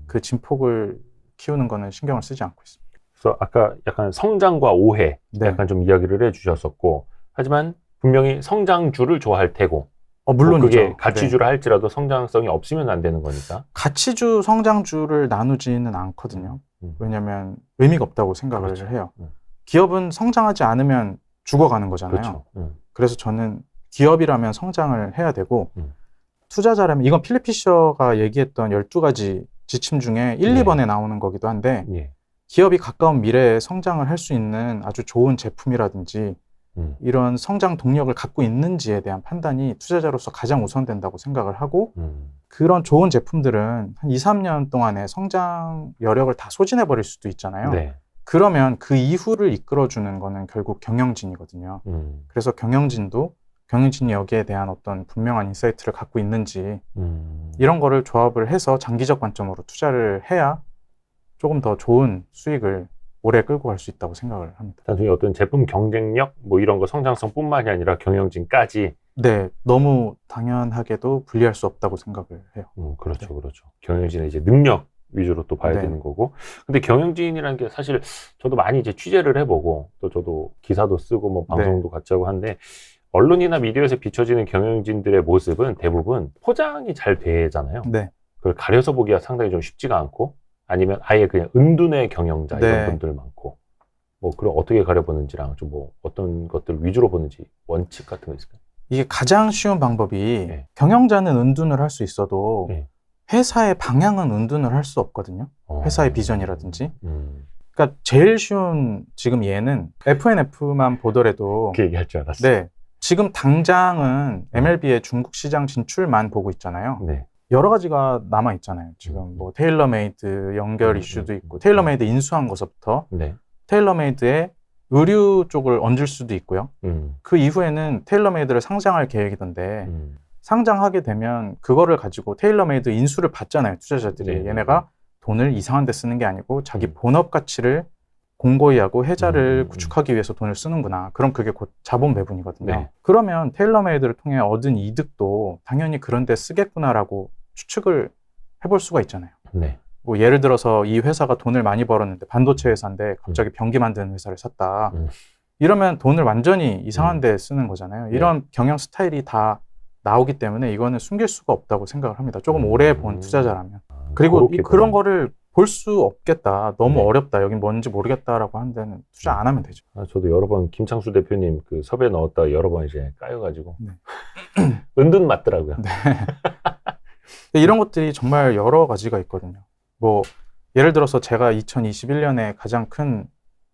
그 진폭을 키우는 거는 신경을 쓰지 않고 있습니다.
그래서 아까 약간 성장과 오해
네.
약간 좀 이야기를 해주셨었고, 하지만 분명히 성장주를 좋아할 테고,
물론이죠.
그게 가치주라 할지라도 성장성이 없으면 안 되는 거니까.
가치주, 성장주를 나누지는 않거든요. 왜냐하면 의미가 없다고 생각을
그렇죠.
해요. 기업은 성장하지 않으면 죽어가는 거잖아요.
그렇죠.
그래서 저는 기업이라면 성장을 해야 되고 투자자라면 이건 필립 피셔가 얘기했던 12가지 지침 중에 1,
네.
2번에 나오는 거기도 한데
예.
기업이 가까운 미래에 성장을 할 수 있는 아주 좋은 제품이라든지 이런 성장 동력을 갖고 있는지에 대한 판단이 투자자로서 가장 우선된다고 생각을 하고 그런 좋은 제품들은 한 2, 3년 동안에 성장 여력을 다 소진해 버릴 수도 있잖아요.
네.
그러면 그 이후를 이끌어주는 거는 결국 경영진이거든요. 그래서 경영진이 여기에 대한 어떤 분명한 인사이트를 갖고 있는지 이런 거를 조합을 해서 장기적 관점으로 투자를 해야 조금 더 좋은 수익을 오래 끌고 갈 수 있다고 생각을 합니다.
단순히 어떤 제품 경쟁력 뭐 이런 거 성장성뿐만이 아니라 경영진까지.
네, 너무 당연하게도 분리할 수 없다고 생각을 해요.
그렇죠,
네.
그렇죠. 경영진의 이제 능력 위주로 또 봐야
네.
되는 거고. 근데 경영진이라는 게 사실 저도 많이 이제 취재를 해보고 또 저도 기사도 쓰고 뭐 방송도 같이 하고 한데 언론이나 미디어에서 비춰지는 경영진들의 모습은 대부분 포장이 잘 되잖아요.
네.
그걸 가려서 보기가 상당히 좀 쉽지가 않고 아니면 아예 그냥 은둔의 경영자
네.
이런 분들 많고 뭐 그걸 어떻게 가려보는지랑 좀 뭐 어떤 것들 위주로 보는지 원칙 같은 거 있을까요?
이게 가장 쉬운 방법이
네.
경영자는 은둔을 할 수 있어도
네.
회사의 방향은 은둔을 할 수 없거든요. 회사의 비전이라든지. 그러니까 제일 쉬운 지금 예는 FNF만 보더라도
그 얘기할 줄 알았어.
네, 지금 당장은 MLB의 중국 시장 진출만 보고 있잖아요.
네.
여러 가지가 남아 있잖아요. 지금 뭐 테일러메이드 연결 이슈도 있고 테일러메이드 인수한 것부터
네.
테일러메이드의 의류 쪽을 얹을 수도 있고요. 그 이후에는 테일러메이드를 상장할 계획이던데 상장하게 되면 그거를 가지고 테일러메이드 인수를 받잖아요. 투자자들이.
네.
얘네가 돈을 이상한 데 쓰는 게 아니고 자기 본업 가치를 공고히 하고 해자를 구축하기 위해서 돈을 쓰는구나. 그럼 그게 곧 자본 배분이거든요.
네.
그러면 테일러메이드를 통해 얻은 이득도 당연히 그런 데 쓰겠구나라고 추측을 해볼 수가 있잖아요.
네.
뭐 예를 들어서 이 회사가 돈을 많이 벌었는데 반도체 회사인데 갑자기 변기 만드는 회사를 샀다. 이러면 돈을 완전히 이상한 데 쓰는 거잖아요. 이런 경영 스타일이 다 나오기 때문에 이거는 숨길 수가 없다고 생각을 합니다. 조금 오래 본 투자자라면. 그리고 그런 거를 볼 수 없겠다. 너무
네.
어렵다. 여긴 뭔지 모르겠다라고 하는 데는 투자 안 하면 되죠.
저도 여러 번 김창수 대표님 그 섭외 넣었다가 여러 번 이제 까여가지고
네.
은근 맞더라고요.
네. 이런 것들이 정말 여러 가지가 있거든요. 뭐 예를 들어서 제가 2021년에 가장 큰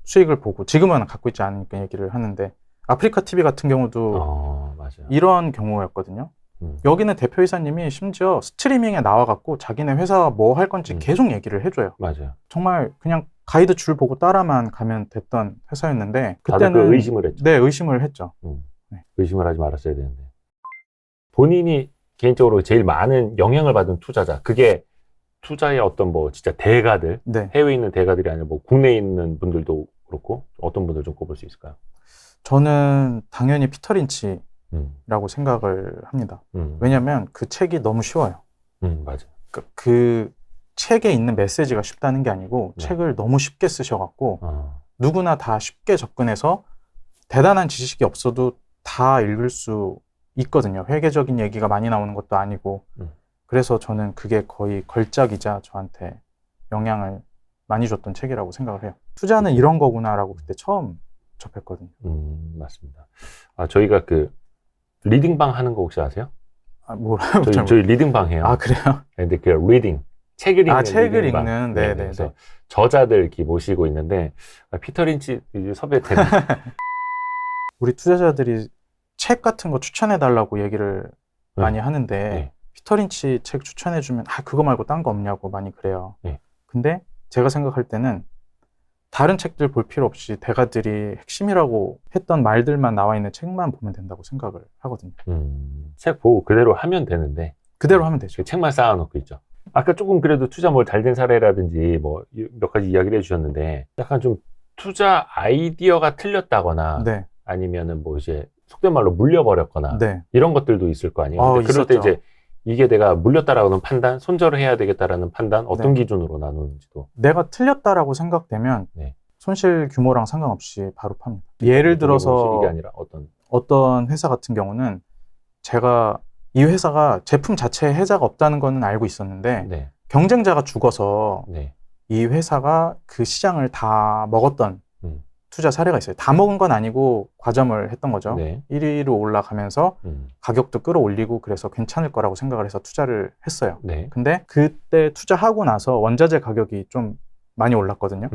수익을 보고 지금은 갖고 있지 않으니까 얘기를 하는데 아프리카 TV 같은 경우도
맞아요.
이런 경우였거든요. 여기는 대표이사님이 심지어 스트리밍에 나와갖고 자기네 회사가 뭐 할 건지 계속 얘기를 해줘요.
맞아요.
정말 그냥 가이드 줄 보고 따라만 가면 됐던 회사였는데
다들
그때는
그 의심을 했죠.
네, 의심을 했죠.
네. 의심을 하지 말았어야 되는데 본인이 개인적으로 제일 많은 영향을 받은 투자자 그게 투자의 어떤 뭐 진짜 대가들,
네.
해외에 있는 대가들이 아니라 뭐 국내에 있는 분들도 그렇고 어떤 분들 좀 꼽을 수 있을까요?
저는 당연히 피터 린치라고
음,
생각을 합니다. 왜냐면 그 책이 너무 쉬워요.
맞아.
그 책에 있는 메시지가 쉽다는 게 아니고
네.
책을 너무 쉽게 쓰셔갖고 누구나 다 쉽게 접근해서 대단한 지식이 없어도 다 읽을 수 있거든요. 회계적인 얘기가 많이 나오는 것도 아니고. 그래서 저는 그게 거의 걸작이자 저한테 영향을 많이 줬던 책이라고 생각을 해요. 투자는 이런 거구나라고 그때 처음 접했거든요.
맞습니다. 저희가 그 리딩방 하는 거 혹시 아세요?
뭐라고?
저희 리딩방 해요.
아, 그래요?
근데 그 리딩, 책을 읽는
책을
리딩방.
읽는,
네,
네네.
그래서 저자들 이렇게 모시고 있는데 피터 린치 이제 섭외되는
우리 투자자들이 책 같은 거 추천해 달라고 얘기를 많이 하는데
네.
피터 린치 책 추천해 주면 그거 말고 딴 거 없냐고 많이 그래요.
네.
근데 제가 생각할 때는 다른 책들 볼 필요 없이 대가들이 핵심이라고 했던 말들만 나와 있는 책만 보면 된다고 생각을 하거든요.
책 보고 그대로 하면 되는데
그대로 하면 되죠.
그 책만 쌓아놓고 있죠. 아까 조금 그래도 투자 뭐 잘 된 사례라든지 뭐 몇 가지 이야기를 해주셨는데 약간 좀 투자 아이디어가 틀렸다거나
네.
아니면은 뭐 이제 속된 말로 물려버렸거나
네.
이런 것들도 있을 거 아니에요. 근데 그럴 때
있었죠.
이제 이게 내가 물렸다라는 판단, 손절을 해야 되겠다라는 판단 어떤
네.
기준으로 나누는지도.
내가 틀렸다라고 생각되면
네.
손실 규모랑 상관없이 바로 팝니다. 예를 들어서
이게 아니라
어떤 회사 같은 경우는 제가 이 회사가 제품 자체에 해자가 없다는 거는 알고 있었는데
네.
경쟁자가 죽어서
네.
이 회사가 그 시장을 다 먹었던 투자 사례가 있어요. 다 먹은 건 아니고 과점을 했던 거죠.
네.
1위로 올라가면서 가격도 끌어올리고 그래서 괜찮을 거라고 생각을 해서 투자를 했어요.
네.
근데 그때 투자하고 나서 원자재 가격이 좀 많이 올랐거든요.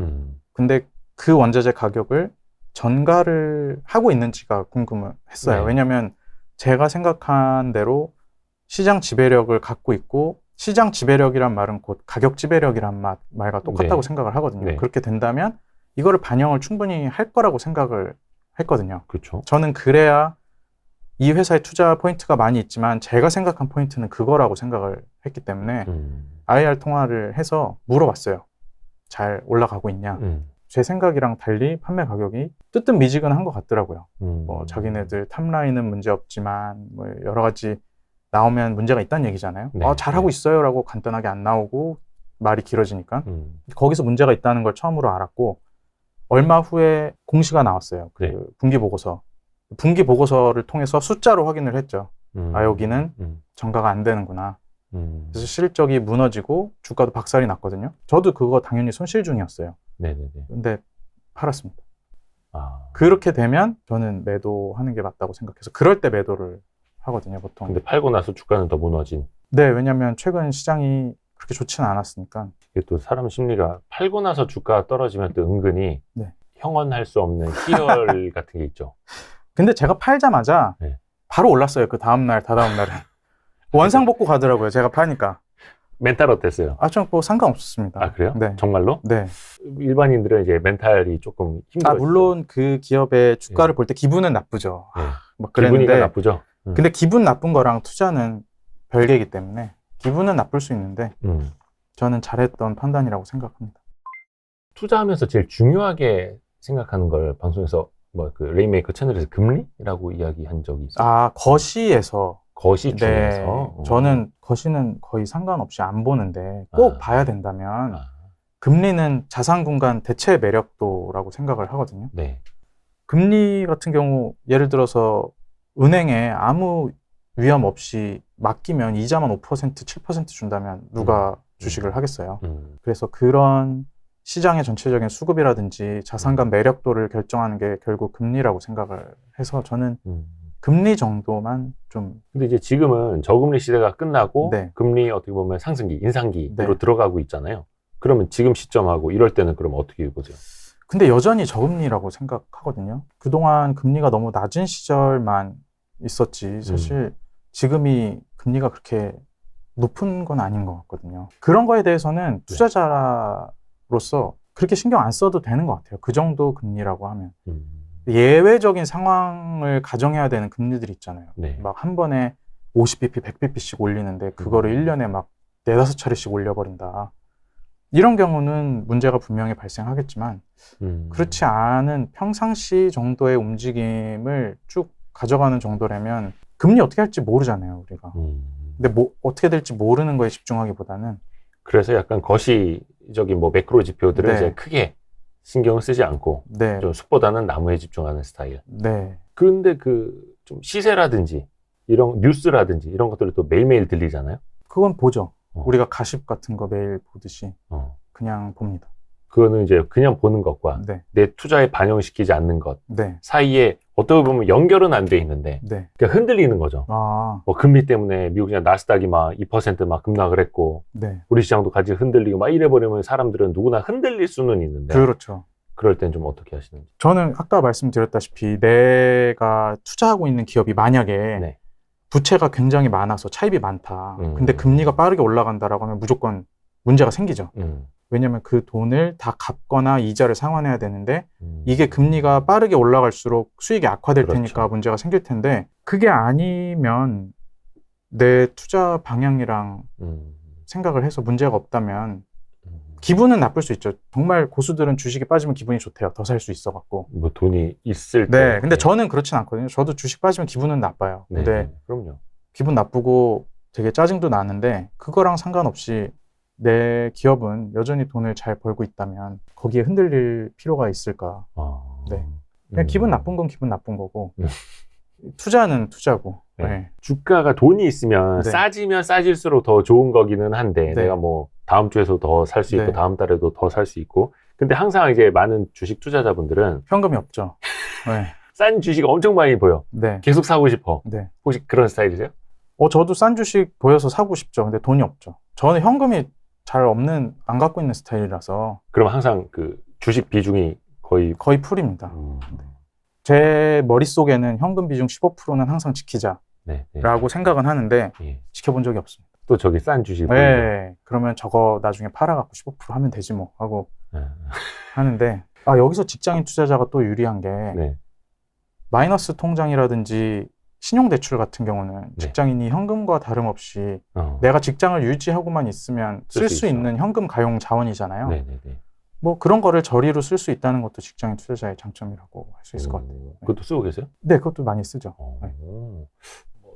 근데 그 원자재 가격을 전가를 하고 있는지가 궁금했어요.
네.
왜냐면 제가 생각한 대로 시장 지배력을 갖고 있고 시장 지배력이란 말은 곧 가격 지배력이란 말과 똑같다고
네.
생각을 하거든요.
네.
그렇게 된다면 이거를 반영을 충분히 할 거라고 생각을 했거든요.
그렇죠.
저는 그래야 이 회사의 투자 포인트가 많이 있지만 제가 생각한 포인트는 그거라고 생각을 했기 때문에 IR 통화를 해서 물어봤어요. 잘 올라가고 있냐. 제 생각이랑 달리 판매 가격이 뜨뜻미지근한 것 같더라고요. 뭐 자기네들 탑라인은 문제 없지만 뭐 여러 가지 나오면 문제가 있다는 얘기잖아요.
네.
잘하고 있어요 라고 간단하게 안 나오고 말이 길어지니까 거기서 문제가 있다는 걸 처음으로 알았고 얼마 후에 공시가 나왔어요. 그
네.
분기 보고서. 분기 보고서를 통해서 숫자로 확인을 했죠. 여기는 전가가 안 되는구나. 그래서 실적이 무너지고 주가도 박살이 났거든요. 저도 그거 당연히 손실 중이었어요.
네네네.
근데 팔았습니다. 그렇게 되면 저는 매도하는 게 맞다고 생각해서 그럴 때 매도를 하거든요, 보통.
근데 팔고 나서 주가는 더 무너진.
네, 왜냐면 최근 시장이 그렇게 좋지는 않았으니까.
이게 또 사람 심리가 팔고 나서 주가가 떨어지면 또 은근히
네.
형언할 수 없는 희열 같은 게 있죠.
근데 제가 팔자마자
네.
바로 올랐어요. 그 다음날, 다다음 날은. 원상복구 가더라고요. 제가 파니까.
멘탈 어땠어요?
전 뭐 상관없었습니다.
그래요?
네.
정말로?
네.
일반인들은 이제 멘탈이 조금 힘들어요.
물론 그 기업의 주가를 볼 때 기분은 나쁘죠.
네.
막
기분이
그랬는데.
나쁘죠?
근데 기분 나쁜 거랑 투자는 별개이기 때문에 기분은 나쁠 수 있는데 저는 잘했던 판단이라고 생각합니다.
투자하면서 제일 중요하게 생각하는 걸 방송에서 뭐 그 레인메이커 채널에서 금리라고 이야기한 적이 있어요.
거시에서.
거시 중에서.
네, 저는 거시는 거의 상관없이 안 보는데 꼭 봐야 된다면 금리는 자산 공간 대체 매력도라고 생각을 하거든요.
네.
금리 같은 경우 예를 들어서 은행에 아무 위험 없이 맡기면 이자만 5%, 7% 준다면 누가 주식을 하겠어요. 그래서 그런 시장의 전체적인 수급이라든지 자산간 매력도를 결정하는 게 결국 금리라고 생각을 해서 저는 금리 정도만 좀.
근데 이제 지금은 저금리 시대가 끝나고
네.
금리 어떻게 보면 상승기, 인상기로
네.
들어가고 있잖아요. 그러면 지금 시점하고 이럴 때는 그럼 어떻게 보세요?
근데 여전히 저금리라고 생각하거든요. 그동안 금리가 너무 낮은 시절만 있었지 사실 지금이 금리가 그렇게 높은 건 아닌 것 같거든요. 그런 거에 대해서는 투자자로서 그렇게 신경 안 써도 되는 것 같아요. 그 정도 금리라고 하면. 예외적인 상황을 가정해야 되는 금리들이 있잖아요.
네.
막 한 번에 50bp, 100bp씩 올리는데 그거를 1년에 막 4-5차례씩 올려버린다. 이런 경우는 문제가 분명히 발생하겠지만 그렇지 않은 평상시 정도의 움직임을 쭉 가져가는 정도라면 금리 어떻게 할지 모르잖아요, 우리가. 근데 뭐 어떻게 될지 모르는 거에 집중하기보다는
그래서 약간 거시적인 뭐 매크로 지표들은
네.
이제 크게 신경을 쓰지 않고
네.
좀 숲보다는 나무에 집중하는 스타일.
네.
근데 그 좀 시세라든지 이런 뉴스라든지 이런 것들을 또 매일매일 들리잖아요.
그건 보죠.
어.
우리가 가십 같은 거 매일 보듯이 그냥 봅니다.
그거는 이제 그냥 보는 것과
네.
내 투자에 반영시키지 않는 것
네.
사이에 어떻게 보면 연결은 안 돼 있는데
네.
그냥 흔들리는 거죠.
아,
뭐 금리 때문에 미국 그냥 나스닥이 막 2% 막 급락을 했고
네.
우리 시장도 같이 흔들리고 막 이래버리면 사람들은 누구나 흔들릴 수는 있는데
그렇죠.
그럴 땐 좀 어떻게 하시는지.
저는 아까 말씀드렸다시피 내가 투자하고 있는 기업이 만약에
네.
부채가 굉장히 많아서 차입이 많다. 근데 금리가 빠르게 올라간다라고 하면 무조건 문제가 생기죠. 왜냐하면 그 돈을 다 갚거나 이자를 상환해야 되는데 이게 금리가 빠르게 올라갈수록 수익이 악화될
그렇죠.
테니까 문제가 생길 텐데 그게 아니면 내 투자 방향이랑 생각을 해서 문제가 없다면 기분은 나쁠 수 있죠. 정말 고수들은 주식이 빠지면 기분이 좋대요. 더 살 수 있어갖고.
뭐 돈이 있을 때.
네, 근데 저는 그렇진 않거든요. 저도 주식 빠지면 기분은 나빠요.
네,
근데
그럼요.
기분 나쁘고 되게 짜증도 나는데 그거랑 상관없이 내 기업은 여전히 돈을 잘 벌고 있다면 거기에 흔들릴 필요가 있을까? 네. 그냥 기분 나쁜 건 기분 나쁜 거고 투자는 투자고.
네.
네.
주가가 돈이 있으면
네.
싸지면 싸질수록 더 좋은 거기는 한데
네.
내가 뭐 다음 주에도 더 살 수 있고
네.
다음 달에도 더 살 수 있고 근데 항상 이제 많은 주식 투자자분들은
현금이 없죠. 네.
싼 주식 엄청 많이 보여.
네.
계속 사고 싶어.
네.
혹시 그런 스타일이세요?
저도 싼 주식 보여서 사고 싶죠. 근데 돈이 없죠. 저는 현금이 잘 없는, 안 갖고 있는 스타일이라서
그럼 항상 그 주식 비중이 거의
거의 풀입니다. 제 머릿속에는 현금 비중 15%는 항상 지키자라고
네, 네.
생각은 하는데
예.
지켜본 적이 없습니다.
또 저기 싼 주식
네, 그러면 저거 나중에 팔아갖고 15% 하면 되지 뭐 하고 하는데 여기서 직장인 투자자가 또 유리한 게
네.
마이너스 통장이라든지 신용대출 같은 경우는
네.
직장인이 현금과 다름없이 내가 직장을 유지하고만 있으면 쓸 수 있는 현금 가용 자원이잖아요.
네, 네, 네.
뭐 그런 거를 저리로 쓸 수 있다는 것도 직장인 투자자의 장점이라고 할 수 있을 것 같아요. 네.
그것도 쓰고 계세요?
네, 그것도 많이 쓰죠. 네.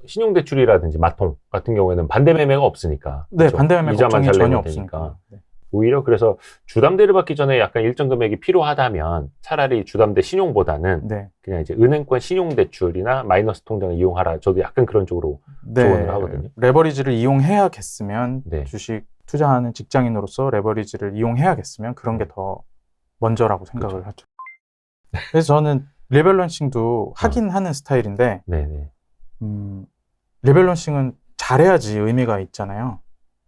신용대출이라든지 마통 같은 경우에는 반대 매매가 없으니까.
네,
그렇죠?
반대 매매
이자만
걱정이
잘
전혀
내면
없으니까.
되니까.
네.
오히려 그래서 주담대를 받기 전에 약간 일정 금액이 필요하다면 차라리 주담대 신용보다는
네.
그냥 이제 은행권 신용대출이나 마이너스 통장을 이용하라. 저도 약간 그런 쪽으로 조언을 하거든요.
레버리지를 이용해야겠으면
네.
주식 투자하는 직장인으로서 레버리지를 이용해야겠으면 그런 게 더 먼저라고 생각을 하죠. 그래서 저는 리밸런싱도 하긴 하는 스타일인데
네네.
리밸런싱은 잘해야지 의미가 있잖아요.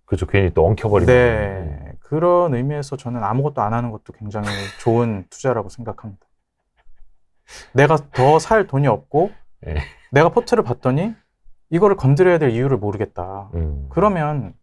그렇죠. 괜히 또 엉켜버리면.
네. 그런 의미에서 저는 아무것도 안 하는 것도 굉장히 좋은 투자라고 생각합니다. 내가 더 살 돈이 없고
네.
내가 포트를 봤더니 이거를 건드려야 될 이유를 모르겠다. 그러면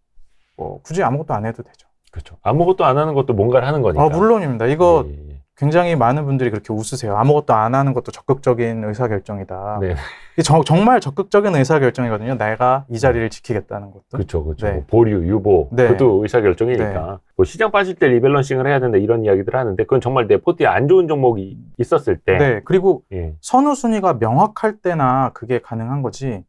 뭐 굳이 아무것도 안 해도 되죠.
그렇죠. 아무것도 안 하는 것도 뭔가를 하는 거니까.
물론입니다. 이거
예.
굉장히 많은 분들이 그렇게 웃으세요. 아무것도 안 하는 것도 적극적인 의사결정이다.
네.
이게 정말 적극적인 의사결정이거든요. 내가 이 자리를 지키겠다는 것도.
그렇죠, 그렇죠.
네.
보류, 유보,
네.
그것도 의사결정이니까.
네.
뭐 시장 빠질 때 리밸런싱을 해야 된다 이런 이야기들을 하는데 그건 정말 내 포트에 안 좋은 종목이 있었을 때.
네. 그리고
예.
선우순위가 명확할 때나 그게 가능한 거지.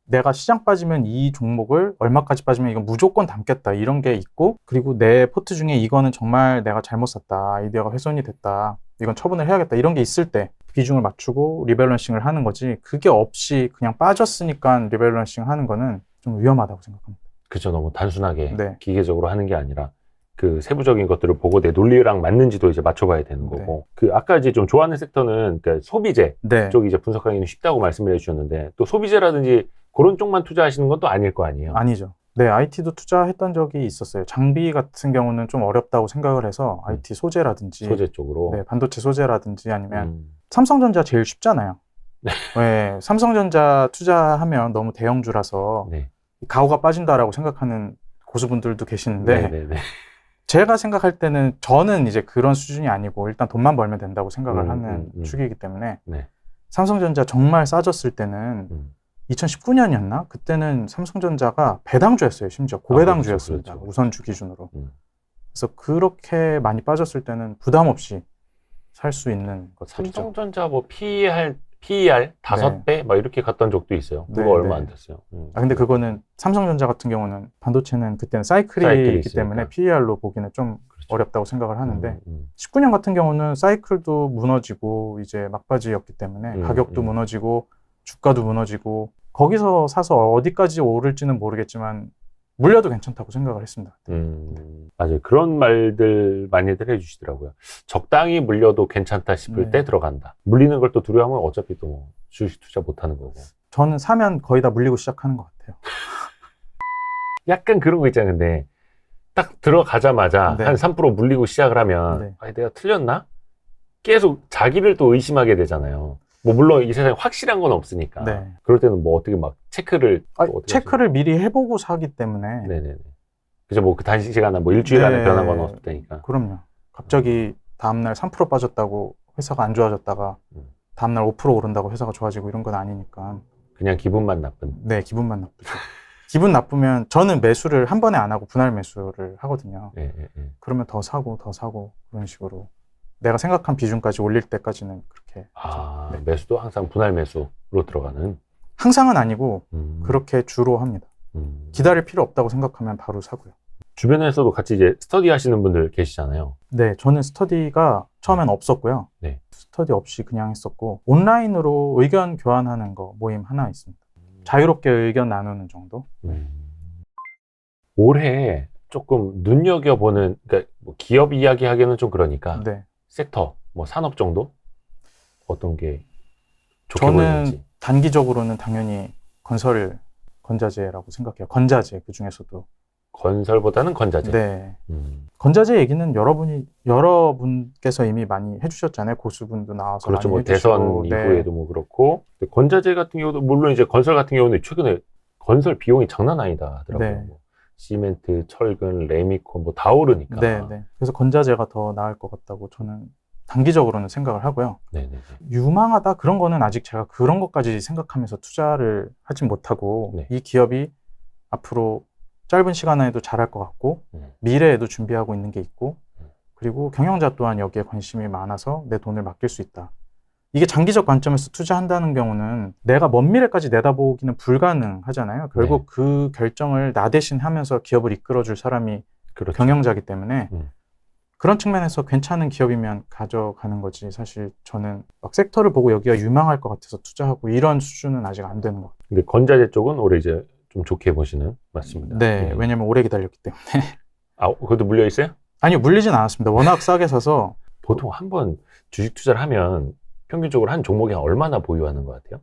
내가 시장 빠지면 이 종목을 얼마까지 빠지면 이건 무조건 담겠다 이런 게 있고 그리고 내 포트 중에 이거는 정말 내가 잘못 샀다 아이디어가 훼손이 됐다 이건 처분을 해야겠다 이런 게 있을 때 비중을 맞추고 리밸런싱을 하는 거지 그게 없이 그냥 빠졌으니까 리밸런싱 하는 거는 좀 위험하다고 생각합니다.
그렇죠. 너무 단순하게
네.
기계적으로 하는 게 아니라 그 세부적인 것들을 보고 내 논리랑 맞는지도 이제 맞춰봐야 되는 거고. 그 아까 이제 좀 좋아하는 섹터는 그러니까 소비재
네.
쪽이 이제 분석하기는 쉽다고 말씀을 해주셨는데 또 소비재라든지 그런 쪽만 투자하시는 건 또 아닐 거 아니에요.
아니죠. 네, IT도 투자했던 적이 있었어요. 장비 같은 경우는 좀 어렵다고 생각을 해서 IT 소재라든지
소재 쪽으로.
네, 반도체 소재라든지 아니면 삼성전자 제일 쉽잖아요. 네, 삼성전자 투자하면 너무 대형주라서
네.
가오가 빠진다라고 생각하는 고수분들도 계시는데
네네네.
제가 생각할 때는 저는 이제 그런 수준이 아니고 일단 돈만 벌면 된다고 생각을 하는 축이기 때문에
네.
삼성전자 정말 싸졌을 때는 2019년이었나? 그때는 삼성전자가 배당주였어요. 심지어 고배당주였습니다.
그렇죠.
우선주 기준으로. 그래서 그렇게 많이 빠졌을 때는 부담 없이 살 수 있는 것들이죠.
삼성전자 뭐 PER 5배 막 이렇게 갔던 적도 있어요. 그거 얼마 안 됐어요.
근데 그거는 삼성전자 같은 경우는 반도체는 그때는 사이클이 있기 때문에 PER로 보기는 좀 그렇죠. 어렵다고 생각을 하는데 19년 같은 경우는 사이클도 무너지고 이제 막바지였기 때문에 가격도 무너지고 주가도 무너지고 거기서 사서 어디까지 오를지는 모르겠지만 물려도 괜찮다고 생각을 했습니다.
맞아요. 그런 말들 많이들 해주시더라고요. 적당히 물려도 괜찮다 싶을 때 들어간다. 물리는 걸 또 두려워하면 어차피 또 주식 투자 못하는 거고.
저는 사면 거의 다 물리고 시작하는 것 같아요.
약간 그런 거 있잖아요. 근데 딱 들어가자마자 한 3% 물리고 시작을 하면 아니, 내가 틀렸나? 계속 자기를 또 의심하게 되잖아요. 뭐 물론 이 세상에 확실한 건 없으니까. 그럴 때는 뭐 어떻게 막 체크를
체크를 미리 해보고 사기 때문에.
네네네. 그죠. 뭐 그 단시간 안에 뭐 일주일 안에 변한 건 없을 테니까.
그럼요. 갑자기 다음날 3% 빠졌다고 회사가 안 좋아졌다가 다음날 5% 오른다고 회사가 좋아지고 이런 건 아니니까.
그냥 기분만 나쁜.
네, 기분만 나쁘죠. 기분 나쁘면 저는 매수를 한 번에 안 하고 분할 매수를 하거든요. 그러면 더 사고 그런 식으로. 내가 생각한 비중까지 올릴 때까지는 그렇게.
매수도 항상 분할 매수로 들어가는?
항상은 아니고 그렇게 주로 합니다. 기다릴 필요 없다고 생각하면 바로 사고요.
주변에서도 같이 이제 스터디 하시는 분들 계시잖아요.
네, 저는 스터디가 처음엔 없었고요. 스터디 없이 그냥 했었고 온라인으로 의견 교환하는 거 모임 하나 있습니다. 자유롭게 의견 나누는 정도.
올해 조금 눈여겨보는, 그러니까 뭐 기업 이야기 하기에는 좀 그러니까 섹터, 뭐 산업 정도? 어떤 게 좋게 보이는지.
저는 단기적으로는 당연히 건자재라고 생각해요. 건자재 그 중에서도.
건설보다는 건자재.
네. 건자재 얘기는 여러분께서 이미 많이 해주셨잖아요. 고수분도 나와서
그렇죠.
많이
뭐
해주시고.
대선 이후에도 뭐 그렇고. 건자재 같은 경우도 물론 이제 건설 같은 경우는 최근에 건설 비용이 장난 아니다 하더라고요. 뭐 시멘트, 철근, 레미콘 뭐 다 오르니까.
그래서 건자재가 더 나을 것 같다고 저는 단기적으로는 생각을 하고요. 유망하다 그런 거는 아직 제가 그런 것까지 생각하면서 투자를 하진 못하고 이 기업이 앞으로 짧은 시간 안에도 잘할 것 같고 미래에도 준비하고 있는 게 있고 그리고 경영자 또한 여기에 관심이 많아서 내 돈을 맡길 수 있다. 이게 장기적 관점에서 투자한다는 경우는 내가 먼 미래까지 내다보기는 불가능하잖아요. 결국 그 결정을 나 대신 하면서 기업을 이끌어줄 사람이 경영자이기 때문에 그런 측면에서 괜찮은 기업이면 가져가는 거지. 사실 저는 막 섹터를 보고 여기가 유망할 것 같아서 투자하고 이런 수준은 아직 안 되는 것 같아요.
근데 건자재 쪽은 올해 이제 좀 좋게 보시는 맞습니다.
왜냐면 오래 기다렸기 때문에.
그것도 물려 있어요?
아니요, 물리진 않았습니다. 워낙 싸게 사서.
보통 한번 주식 투자를 하면 평균적으로 한 종목에 얼마나 보유하는 것 같아요?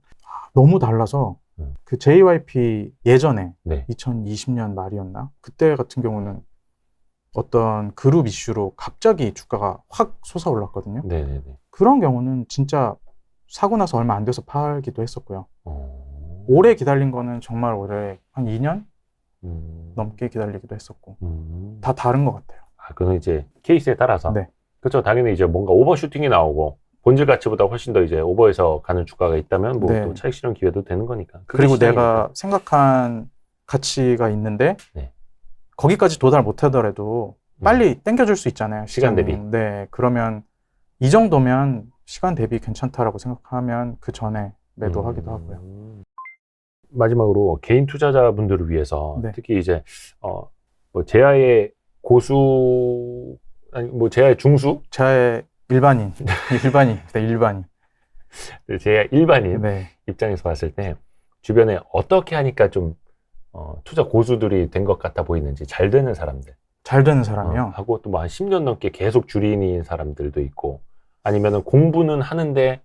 너무 달라서 그 JYP 예전에 2020년 말이었나? 그때 같은 경우는 어떤 그룹 이슈로 갑자기 주가가 확 솟아올랐거든요. 그런 경우는 진짜 사고 나서 얼마 안 돼서 팔기도 했었고요. 오래 기다린 거는 정말 오래 한 2년 넘게 기다리기도 했었고 다 다른 것 같아요.
그건 이제 케이스에 따라서. 그렇죠. 당연히 이제 뭔가 오버슈팅이 나오고 본질 가치보다 훨씬 더 이제 오버해서 가는 주가가 있다면 뭐 또 차익 실현 기회도 되는 거니까.
그리고 내가 생각한 가치가 있는데 거기까지 도달 못 하더라도 빨리 땡겨줄 수 있잖아요.
시간 대비.
그러면 이 정도면 시간 대비 괜찮다라고 생각하면 그 전에 매도하기도 하고요.
마지막으로 개인 투자자분들을 위해서 특히 이제 뭐 제야의 고수 아니 뭐 제야의 중수,
제야의 일반인.
제야 일반인 입장에서 봤을 때 주변에 어떻게 하니까 좀 투자 고수들이 된 것 같아 보이는지 잘 되는 사람들.
잘 되는 사람이요?
하고 또 뭐 한 10년 넘게 계속 주린인 사람들도 있고 아니면은 공부는 하는데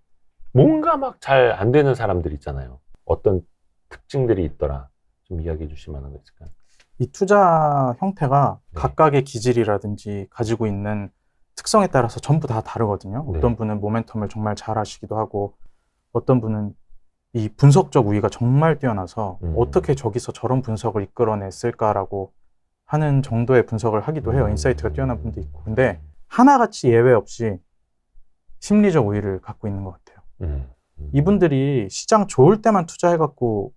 뭔가 막 잘 안 되는 사람들 있잖아요. 어떤 특징들이 있더라. 좀 이야기해 주실 만한 거 있을까요?
이 투자 형태가 각각의 기질이라든지 가지고 있는 특성에 따라서 전부 다 다르거든요. 어떤 분은 모멘텀을 정말 잘 하시기도 하고 어떤 분은 이 분석적 우위가 정말 뛰어나서 어떻게 저기서 저런 분석을 이끌어냈을까라고 하는 정도의 분석을 하기도 해요. 인사이트가 뛰어난 분도 있고. 근데 하나같이 예외 없이 심리적 우위를 갖고 있는 것 같아요. 이분들이 시장 좋을 때만 투자해갖고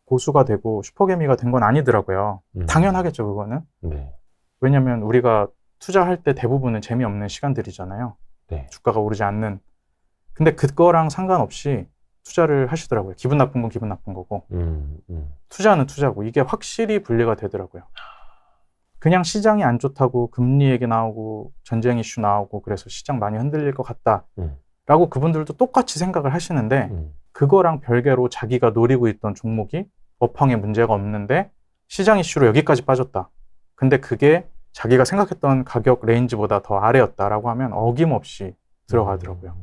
고수가 되고 슈퍼개미가 된 건 아니더라고요. 당연하겠죠, 그거는.
네.
왜냐면 우리가 투자할 때 대부분은 재미없는 시간들이잖아요.
네.
주가가 오르지 않는. 근데 그거랑 상관없이 투자를 하시더라고요. 기분 나쁜 건 기분 나쁜 거고. 투자는 투자고. 이게 확실히 분리가 되더라고요. 그냥 시장이 안 좋다고 금리 얘기 나오고 전쟁 이슈 나오고 그래서 시장 많이 흔들릴 것 같다라고 그분들도 똑같이 생각을 하시는데 그거랑 별개로 자기가 노리고 있던 종목이 업황에 문제가 없는데 시장 이슈로 여기까지 빠졌다. 근데 그게 자기가 생각했던 가격 레인지보다 더 아래였다라고 하면 어김없이 들어가더라고요.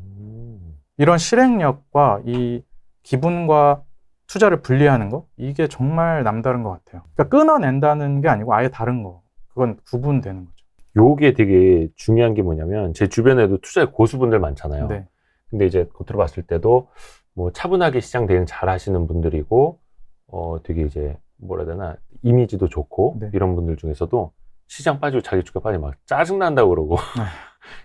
이런 실행력과 이 기분과 투자를 분리하는 거, 이게 정말 남다른 것 같아요. 그러니까 끊어낸다는 게 아니고 아예 다른 거. 그건 구분되는 거죠.
요게 되게 중요한 게 뭐냐면 제 주변에도 투자의 고수분들 많잖아요.
네.
근데 이제 겉으로 봤을 때도 뭐 차분하게 시장 대응 잘 하시는 분들이고 되게 이제 뭐라 해야 되나 이미지도 좋고
네.
이런 분들 중에서도 시장 빠지고 자기 주가 빠지면 막 짜증난다고 그러고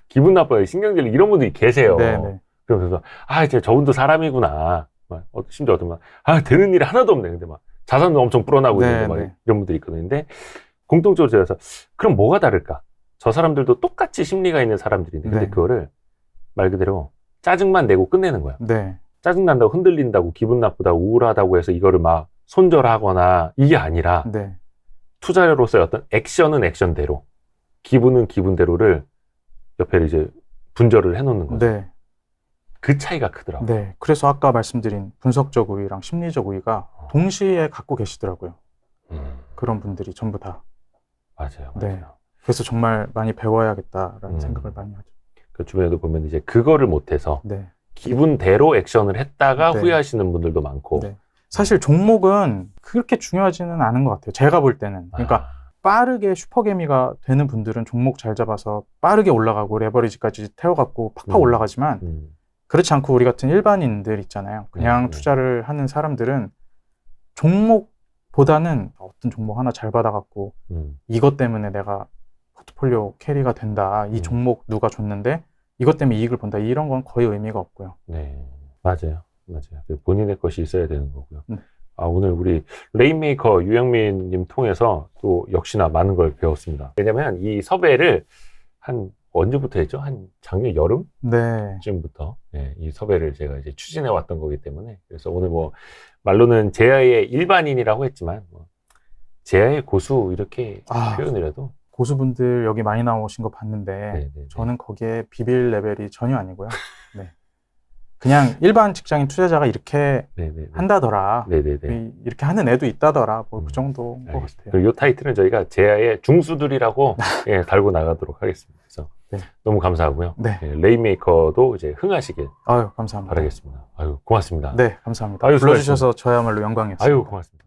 기분 나빠요. 신경질 이런 분들이 계세요.
네, 네.
그러면서 이제 저분도 사람이구나. 막 심지어 어떤 막 되는 일이 하나도 없네. 근데 막 자산도 엄청 불어나고
네,
있는데 막
네.
이런 분들이 있거든요. 근데 공통적으로 제가 그럼 뭐가 다를까? 저 사람들도 똑같이 심리가 있는 사람들인데 근데
네.
그거를 말 그대로 짜증만 내고 끝내는 거야.
네.
짜증난다고 흔들린다고 기분 나쁘다고 우울하다고 해서 이거를 막 손절하거나 이게 아니라
네.
투자로서의 어떤 액션은 액션대로 기분은 기분대로를 옆에 이제 분절을 해놓는 거죠.
네.
그 차이가 크더라고요.
네. 그래서 아까 말씀드린 분석적 우위랑 심리적 우위가 동시에 갖고 계시더라고요. 그런 분들이 전부 다.
맞아요.
네. 그래서 정말 많이 배워야겠다라는 생각을 많이 하죠.
그 주변에도 보면 이제 그거를 못해서
네.
기분대로 액션을 했다가
네.
후회하시는 분들도 많고.
네. 사실 종목은 그렇게 중요하지는 않은 것 같아요. 제가 볼 때는. 그러니까 빠르게 슈퍼개미가 되는 분들은 종목 잘 잡아서 빠르게 올라가고 레버리지까지 태워갖고 팍팍 올라가지만 그렇지 않고 우리 같은 일반인들 있잖아요. 그냥 투자를 하는 사람들은 종목보다는 어떤 종목 하나 잘 받아갖고 이것 때문에 내가 포트폴리오 캐리가 된다. 이 종목 누가 줬는데 이것 때문에 이익을 본다. 이런 건 거의 의미가 없고요.
네, 맞아요. 본인의 것이 있어야 되는 거고요. 오늘 우리 레인메이커 유영민님 통해서 또 역시나 많은 걸 배웠습니다. 왜냐면 이 섭외를 한 언제부터 했죠? 한 작년 여름?
네.
쯤부터 이 섭외를 제가 이제 추진해 왔던 거기 때문에 그래서 오늘 뭐 말로는 제야의 일반인이라고 했지만 제야의 고수 이렇게 표현을 해도
고수분들 여기 많이 나오신 거 봤는데
네네네.
저는 거기에 비빌 레벨이 전혀 아니고요. 네. 그냥 일반 직장인 투자자가 이렇게
네네네.
한다더라.
네네네.
이렇게 하는 애도 있다더라. 뭐 그 정도인 것 같아요.
그리고 이 타이틀은 저희가 제야의 중수들이라고 달고 나가도록 하겠습니다. 그래서
네.
너무 감사하고요.
네.
레인메이커도 이제 흥하시길
감사합니다.
바라겠습니다. 고맙습니다.
네, 감사합니다.
아유,
불러주셔서 저야말로 영광이었습니다.
고맙습니다.